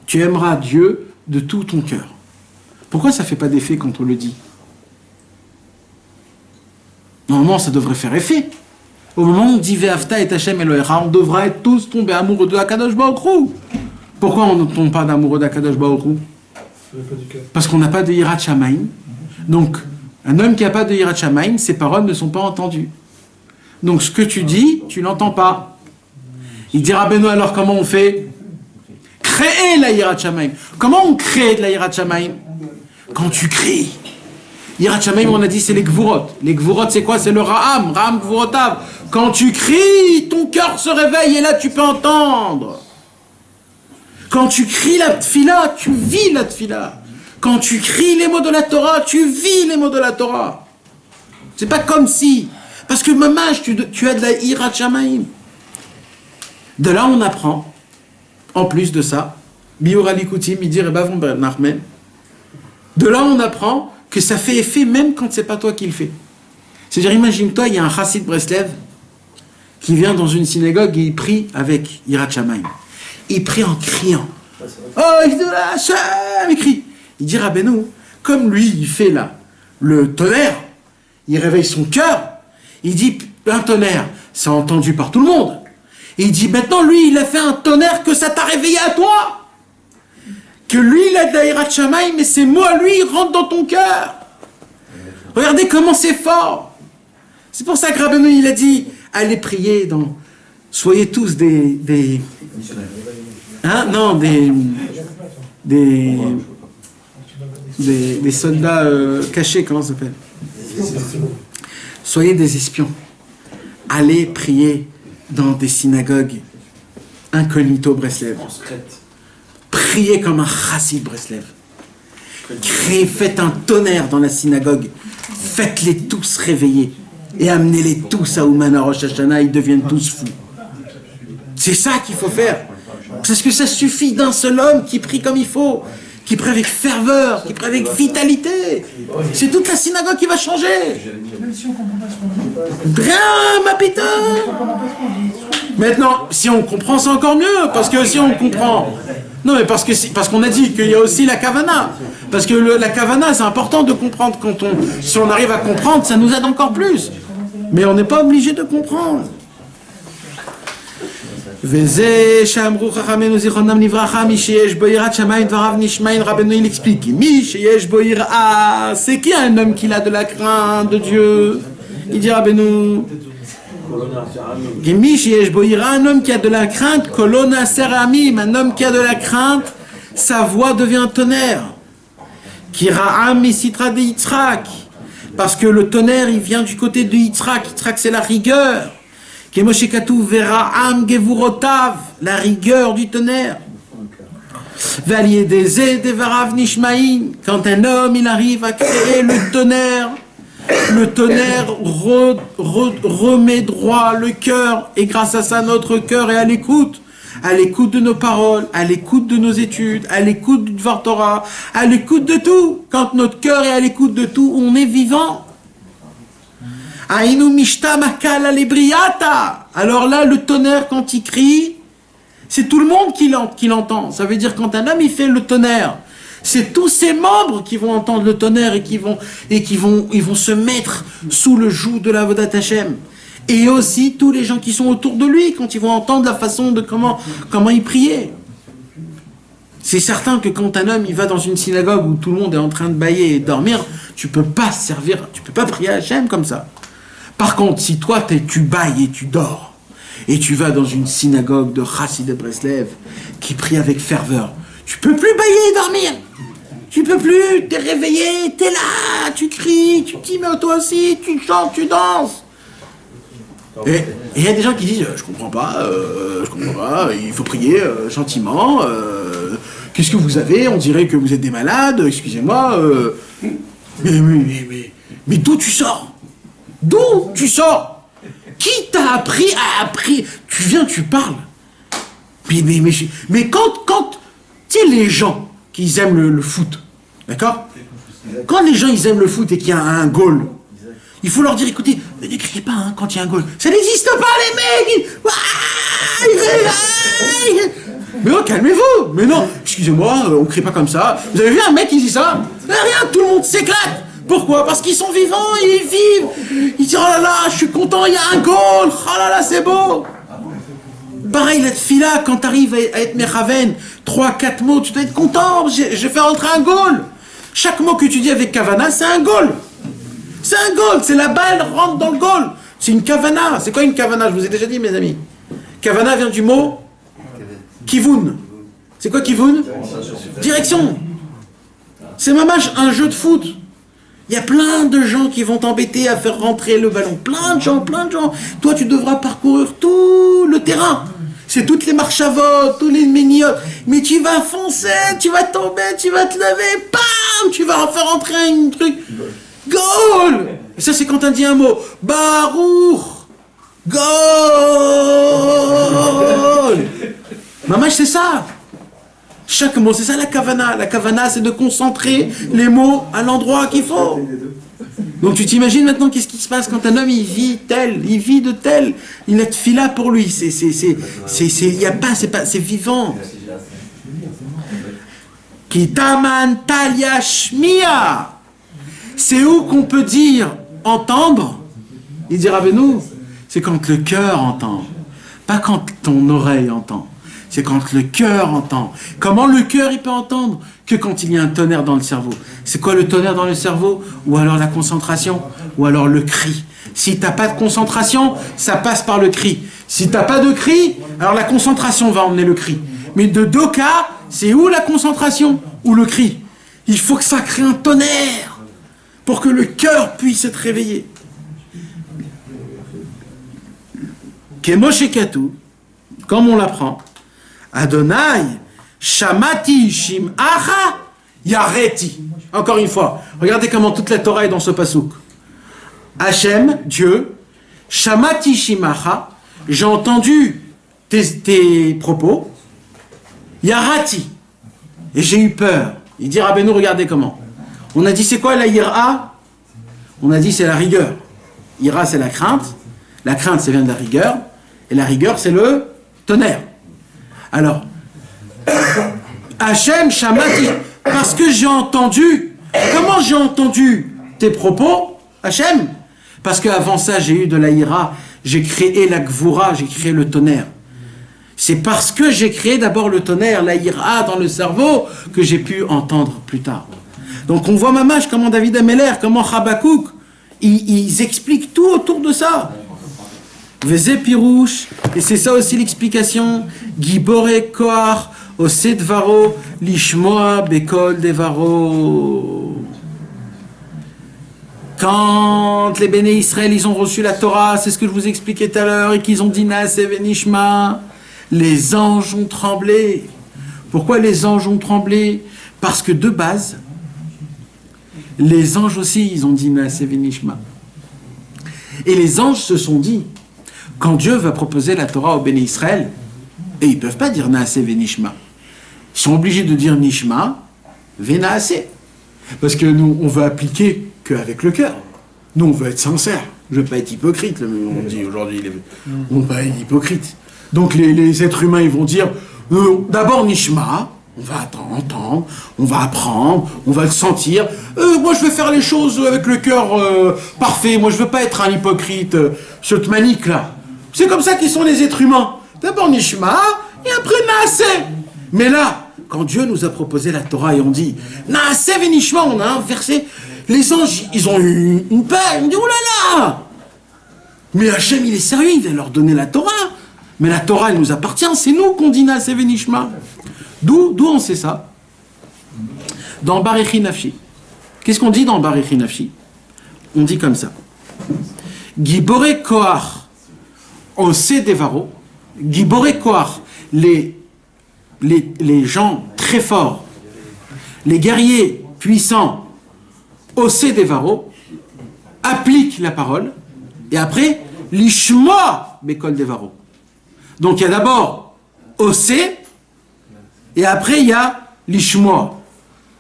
Tu aimeras Dieu de tout ton cœur. Pourquoi ça ne fait pas d'effet quand on le dit? Normalement, ça devrait faire effet. Au moment où on dit Ve'afta et Hashem Elohecha, on devrait être tous tombés amoureux de Akadosh Baruch Hu. Pourquoi on ne tombe pas d'amoureux d'Akadosh Baruch Hu? Parce qu'on n'a pas de Yirat Shamayim. Donc, un homme qui n'a pas de Yirat Shamayim, ses paroles ne sont pas entendues. Donc, ce que tu dis, tu n'entends pas. Il dira Beno, alors comment on fait? créer la Yirat Shamaim. Comment on crée de la Yirat Shamaim? Quand tu cries. Yirat Shamaim, on a dit, c'est les Gvurot. Les Gvurot, c'est quoi? C'est le Ra'am Gvurotav. Quand tu cries, ton cœur se réveille et là, tu peux entendre. Quand tu cries la tfila, tu vis la tfila. Quand tu cries les mots de la Torah, tu vis les mots de la Torah. C'est pas comme si. Parce que mamage, tu as de la Yirat Shamaim. De là, on apprend, en plus de ça, Biur Alikutim, Midi Rebavon Ben Nachmen. De là, on apprend que ça fait effet même quand c'est pas toi qui le fais. C'est-à-dire, imagine-toi, il y a un chassid Breslev qui vient dans une synagogue et il prie avec Yirat Shamaim. Il prie en criant. Oh, il crie. Il dit Rabbeinu, comme lui, il fait là le tonnerre, il réveille son cœur. Il dit, un tonnerre, c'est entendu par tout le monde. Et il dit, maintenant, lui, il a fait un tonnerre que ça t'a réveillé à toi. Que lui, il a de la Yirat Shamaim, mais ces mots à lui, ils rentrent dans ton cœur. Regardez comment c'est fort. C'est pour ça que Rabbeinu, il a dit, allez prier dans... Soyez tous des soldats cachés, comment ça s'appelle? Soyez des espions. Allez prier dans des synagogues incognito Breslev. Priez comme un chassid Breslev. Faites un tonnerre dans la synagogue. Faites-les tous réveiller. Et amenez-les tous à Oumana Rosh Hashanah, ils deviennent tous fous. C'est ça qu'il faut faire. Parce que ça suffit d'un seul homme qui prie comme il faut, qui prie avec ferveur, qui prie avec vitalité. C'est toute la synagogue qui va changer. Même si on comprend pas ce qu'on dit. Rien, ma putain. Maintenant, si on comprend, c'est encore mieux. Parce que si on comprend... Non, mais parce qu'on a dit qu'il y a aussi la kavana. Parce que la kavana, c'est important de comprendre. Si on arrive à comprendre, ça nous aide encore plus. Mais on n'est pas obligé de comprendre. Veze Shamru Chachamenu Zichronam Livracha Mi sheyesh bo yirat shamayim dvarav nishmain. Rabbeinu il explique Mi sheyesh bo yira. C'est qui un homme qui a de la crainte de Dieu? Il dit Rabbeinu Mi sheyesh bo yira, un homme qui a de la crainte, kolona seramim, un homme qui a de la crainte, sa voix devient un tonnerre. Kiraam misitra de Yitzhak, parce que le tonnerre il vient du côté de Yitzhak. Yitzhak c'est la rigueur. Kemoshekatu vera'am gevurotav, la rigueur du tonnerre. Valiedeze devarav nishmaim, quand un homme il arrive à créer le tonnerre remet droit le cœur, et grâce à ça notre cœur est à l'écoute de nos paroles, à l'écoute de nos études, à l'écoute du Dvar Torah, à l'écoute de tout. Quand notre cœur est à l'écoute de tout, on est vivant. Alors là, le tonnerre, quand il crie, c'est tout le monde qui l'entend. Ça veut dire quand un homme il fait le tonnerre, c'est tous ses membres qui vont entendre le tonnerre et qui vont se mettre sous le joug de la Avodat Hashem. Et aussi tous les gens qui sont autour de lui quand ils vont entendre la façon de comment il priait. C'est certain que quand un homme il va dans une synagogue où tout le monde est en train de bâiller et de dormir, tu peux pas prier à Hashem comme ça. Par contre, si toi tu bailles et tu dors, et tu vas dans une synagogue de Chassid de Breslev qui prie avec ferveur, tu peux plus bailler et dormir. Tu peux plus, t'es réveillé, t'es là, tu cries, tu dis mais toi aussi, tu chantes, tu danses. Et il y a des gens qui disent je comprends pas, il faut prier gentiment. Qu'est-ce que vous avez? On dirait que vous êtes des malades. Excusez-moi. Mais d'où tu sors? D'où tu sors? Qui t'a appris à prier? Tu viens, tu parles. Mais quand tu sais les gens qui aiment le foot, d'accord? Quand les gens ils aiment le foot et qu'il y a un goal, il faut leur dire, écoutez, ne criez pas quand il y a un goal. Ça n'existe pas, les mecs. Mais oh, calmez-vous. Mais non, excusez-moi, on ne crie pas comme ça. Vous avez vu un mec qui dit ça? Rien, tout le monde s'éclate. Pourquoi? Parce qu'ils sont vivants, ils vivent. Ils disent, oh là là, je suis content, il y a un goal. Oh là là, c'est beau. Pareil, la tfila, quand tu arrives à être mechaven, 3-4 mots, tu dois être content. J'ai fait rentrer un goal. Chaque mot que tu dis avec kavana, c'est un goal. C'est un goal, c'est la balle rentre dans le goal. C'est une kavana. C'est quoi une kavana? Je vous ai déjà dit, mes amis. Kavana vient du mot kivun. C'est quoi Kivun? Direction. C'est mamash un jeu de foot. Il y a plein de gens qui vont t'embêter à faire rentrer le ballon. Plein de gens, plein de gens. Toi, tu devras parcourir tout le terrain. C'est toutes les marches à vote, tous les méniotes. Mais tu vas foncer, tu vas tomber, tu vas te lever, bam, tu vas faire rentrer un truc. Goal. Et ça, c'est quand on dit un mot. Baruch. Goal. Mamash, c'est ça. Chaque mot, c'est ça la kavana. La kavana, c'est de concentrer les mots à l'endroit qu'il faut. Donc tu t'imagines maintenant qu'est-ce qui se passe quand un homme il vit tel, il vit de tel, il a de fila pour lui. Y a pas, c'est vivant. Kitaman talia shmia. C'est où qu'on peut dire entendre. Il dit Rabbeinu, c'est quand le cœur entend, pas quand ton oreille entend. C'est quand le cœur entend. Comment le cœur il peut entendre? Que quand il y a un tonnerre dans le cerveau. C'est quoi le tonnerre dans le cerveau? Ou alors la concentration? Ou alors le cri? Si t'as pas de concentration, ça passe par le cri. Si t'as pas de cri, alors la concentration va emmener le cri. Mais de deux cas, c'est où la concentration? Ou le cri? Il faut que ça crée un tonnerre pour que le cœur puisse être réveillé. Kemoshekatu, comme on l'apprend, Adonai, Shamati, Shim'acha, Yareti. Encore une fois, regardez comment toute la Torah est dans ce pasouk. Hachem, Dieu, Shamati, Shim'acha, j'ai entendu tes propos, Yarati, et j'ai eu peur. Il dit Rabbeinu, regardez comment. On a dit c'est quoi la Yira? On a dit c'est la rigueur. Yira c'est la crainte ça vient de la rigueur, et la rigueur c'est le tonnerre. Alors, Hachem Shamati, parce que j'ai entendu. Comment j'ai entendu tes propos, Hachem? Parce qu'avant ça, j'ai eu de la ira, j'ai créé la gvura, j'ai créé le tonnerre. C'est parce que j'ai créé d'abord le tonnerre, la ira dans le cerveau, que j'ai pu entendre plus tard. Donc on voit mamash, comment David Ameller, comment Habakouk, ils expliquent tout autour de ça. Vezé Pirouche, et c'est ça aussi l'explication, Gibore Koar, Ose Devaro, Lishmoa Bekol Devaro. Quand les béné Israël, ils ont reçu la Torah, c'est ce que je vous expliquais tout à l'heure, et qu'ils ont dit Naaseh Venishma, les anges ont tremblé. Pourquoi les anges ont tremblé? Parce que de base, les anges aussi, ils ont dit Naaseh Venishma. Et les anges se sont dit, quand Dieu va proposer la Torah au béné Israël, et ils ne peuvent pas dire Naaseh Venishma. Ils sont obligés de dire Nishma, Venaaseh. Parce que nous, on veut appliquer qu'avec le cœur. Nous, on veut être sincère. Je ne veux pas être hypocrite, on dit aujourd'hui. On ne veut pas être hypocrite. Donc les êtres humains, ils vont dire, d'abord Nishma, on va entendre, on va apprendre, on va le sentir. Moi, je veux faire les choses avec le cœur parfait. Moi, je ne veux pas être un hypocrite, cette manique-là. C'est comme ça qu'ils sont les êtres humains. D'abord Nishma, et après Naaseh. Mais là, quand Dieu nous a proposé la Torah et on dit Naaseh Venishma, on a un verset, les anges, ils ont eu une peur, ils ont dit, oh là là! Mais Hachem, il est sérieux, il va leur donner la Torah. Mais la Torah, elle nous appartient, c'est nous qu'on dit Naaseh Venishma. D'où on sait ça? Dans Barechi Nafshi. Qu'est-ce qu'on dit dans Barechi Nafshi? On dit comme ça. Gibore Koach Ose Devaro, Gibore Koach, les gens très forts, les guerriers puissants, Ose Devaro, appliquent la parole, et après, Lishmoa Bekol Devaro. Donc il y a d'abord Ose, et après il y a Lishmoa.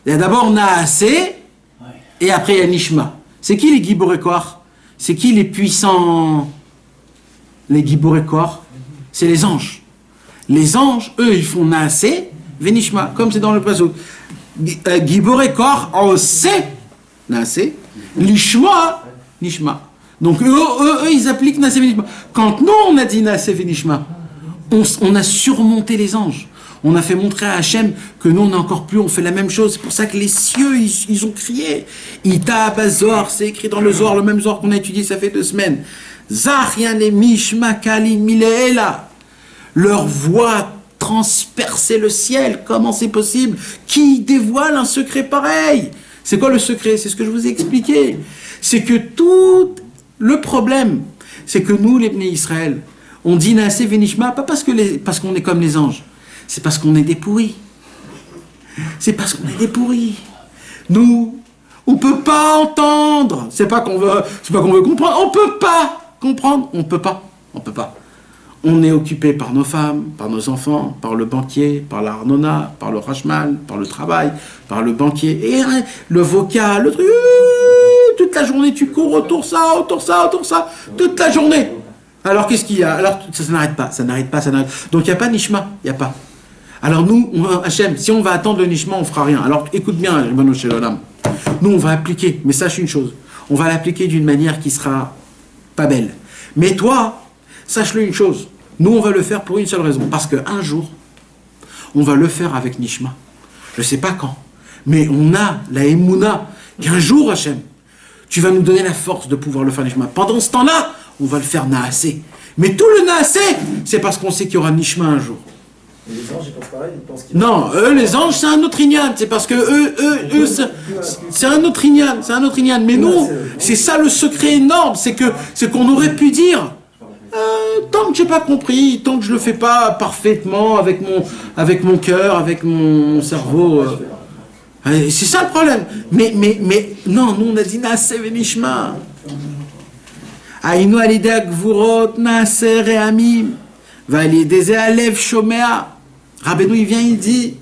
Il y a d'abord Naaseh, et après il y a Nishma. C'est qui les Gibore Koach? C'est qui les puissants? Les Gibore Koach, c'est les anges. Les anges, eux, ils font Naaseh, Venishma, comme c'est dans le pasuk. Gibore Koach, Ose, Naaseh, Lishma, Nishma. Donc eux, ils appliquent Naaseh, Venishma. Quand nous, on a dit Naaseh, Venishma, on a surmonté les anges. On a fait montrer à Hachem que nous, on est encore plus, on fait la même chose. C'est pour ça que les cieux, ils ont crié. Ita Bazor, c'est écrit dans le Zohar, le même Zohar qu'on a étudié, ça fait 2 semaines. Zach Yane Mishma Kali Mileela. Leur voix transpercer le ciel. Comment c'est possible? Qui dévoile un secret pareil? C'est quoi le secret? C'est ce que je vous ai expliqué. C'est que tout le problème, c'est que nous, les Bnei Israël, on dit Naaseh Venishma, pas parce qu'on est comme les anges, c'est parce qu'on est des pourris. C'est parce qu'on est des pourris. Nous, on ne peut pas entendre. C'est pas qu'on veut comprendre. On ne peut pas comprendre. On peut pas. On est occupé par nos femmes, par nos enfants, par le banquier, par l'Arnona, par le Rachmal, par le travail, par le banquier, et le vocal, le truc. Toute la journée, tu cours autour ça, toute la journée. Alors, qu'est-ce qu'il y a? Alors, ça n'arrête pas. Donc, il n'y a pas Nishma, il n'y a pas. Alors, nous, Hachem, si on va attendre le Nishma, on ne fera rien. Alors, écoute bien, Ribono Shel Olam. Nous, on va appliquer, mais sache une chose, on va l'appliquer d'une manière qui sera pas belle. Mais toi, sache-le une chose, nous, on va le faire pour une seule raison, parce qu'un jour, on va le faire avec Nishma. Je ne sais pas quand, mais on a la Emouna qu'un jour, Hachem, tu vas nous donner la force de pouvoir le faire Nishma. Pendant ce temps-là, on va le faire Naaseh. Mais tout le Naaseh, c'est parce qu'on sait qu'il y aura Nishma un jour. Et les anges, ils pensent pareil, ils pensent qu'ils... Non, eux, les anges, c'est un autre ignan. C'est parce que eux, c'est un autre ignan. Mais nous, c'est ça le secret énorme. C'est qu'on aurait pu dire, tant que j'ai pas compris, tant que je le fais pas parfaitement avec mon cœur, avec mon cerveau. C'est ça le problème. Mais non, nous on a dit Naaseh Venishma. Aïnou alideh gvurot Naaseh re'amim. Validez alev shomea. Rabbeinu, il vient, il dit,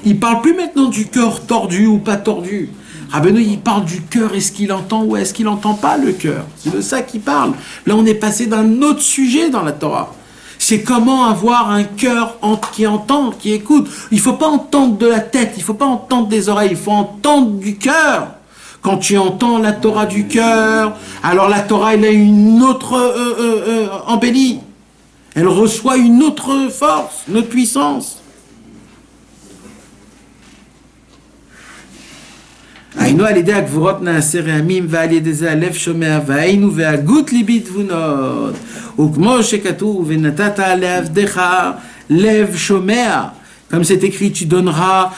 il parle plus maintenant du cœur tordu ou pas tordu. Rabbeinu, il parle du cœur, est-ce qu'il entend ou est-ce qu'il n'entend pas le cœur? C'est de ça qu'il parle. Là, on est passé d'un autre sujet dans la Torah. C'est comment avoir un cœur qui entend, qui écoute. Il ne faut pas entendre de la tête, il ne faut pas entendre des oreilles, il faut entendre du cœur. Quand tu entends la Torah du cœur, alors la Torah, elle a une autre embellie. Elle reçoit une autre force, une autre puissance. Aïnou alideh gvurot Naaseh re'amim va'alideh ze alev shomea va'aïnou ve'agut libi tvunot ukmo shekatuv ve'natata le'avdecha lev shomea. Comme c'est écrit, tu vas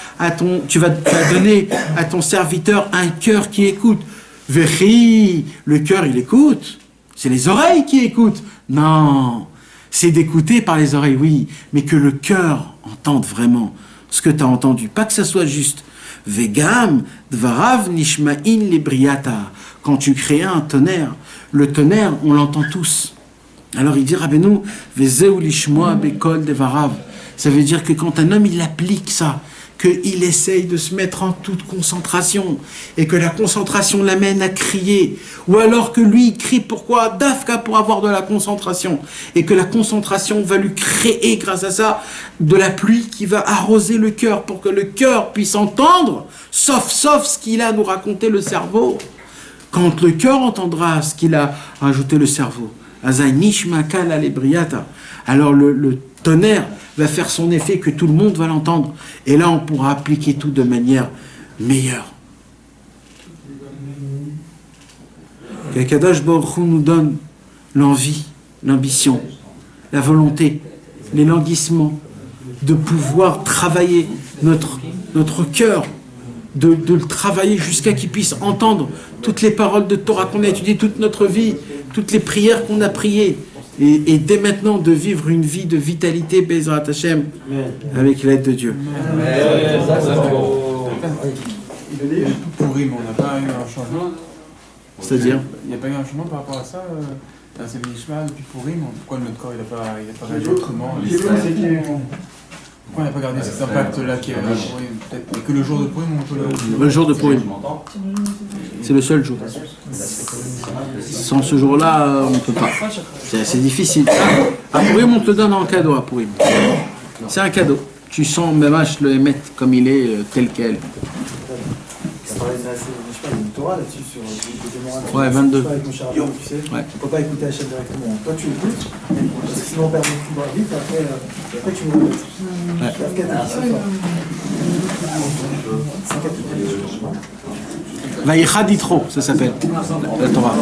donner à ton serviteur un cœur qui écoute. Vechi, le cœur il écoute. C'est les oreilles qui écoutent. Non. C'est d'écouter par les oreilles, oui, mais que le cœur entende vraiment ce que tu as entendu. Pas que ça soit juste. Vegam, dvarav nishma'in libriata. Quand tu crées un tonnerre, le tonnerre, on l'entend tous. Alors il dit, Rabbeinu, vezeu lishmoa bekol devarav. Ça veut dire que quand un homme, il applique ça, qu'il essaye de se mettre en toute concentration, et que la concentration l'amène à crier, ou alors que lui, il crie pourquoi? Dafka pour avoir de la concentration, et que la concentration va lui créer, grâce à ça, de la pluie qui va arroser le cœur, pour que le cœur puisse entendre, sauf ce qu'il a à nous raconter le cerveau. Quand le cœur entendra ce qu'il a rajouté le cerveau, alors le tonnerre va faire son effet, que tout le monde va l'entendre. Et là, on pourra appliquer tout de manière meilleure. Que Kadosh Baruch Hu nous donne l'envie, l'ambition, la volonté, l'élanguissement de pouvoir travailler notre cœur, de le travailler jusqu'à qu'il puisse entendre toutes les paroles de Torah qu'on a étudiées toute notre vie, toutes les prières qu'on a priées. Et dès maintenant de vivre une vie de vitalité, Bezrat Hashem, avec l'aide de Dieu. Pourim, on n'a pas eu un changement. C'est-à-dire? Il n'y a pas eu un changement par rapport à ça. C'est Nishma depuis Pourim. Pourquoi notre corps il n'a pas réagi autrement? Pourquoi on n'a pas gardé cet impact-là qui est à Pourim? Peut-être que le jour de Pourim, on peut le jour de Pourim. C'est le seul jour. Sans ce jour-là, on ne peut pas. C'est difficile. À Pourim, on te le donne en cadeau à Pourim. C'est un cadeau. Tu sens même le émettre comme il est, tel quel. Ça parlait de Naaseh Venishma, il y a une Torah là-dessus sur le moral. Ouais, 22. Avec mon charbon, tu sais. Ouais. On ne peut pas écouter Hachem directement. Toi, tu écoutes, parce que sinon on perd beaucoup de vite, et après tu me répètes. Vaïcha Ditro, ça s'appelle, la Torah.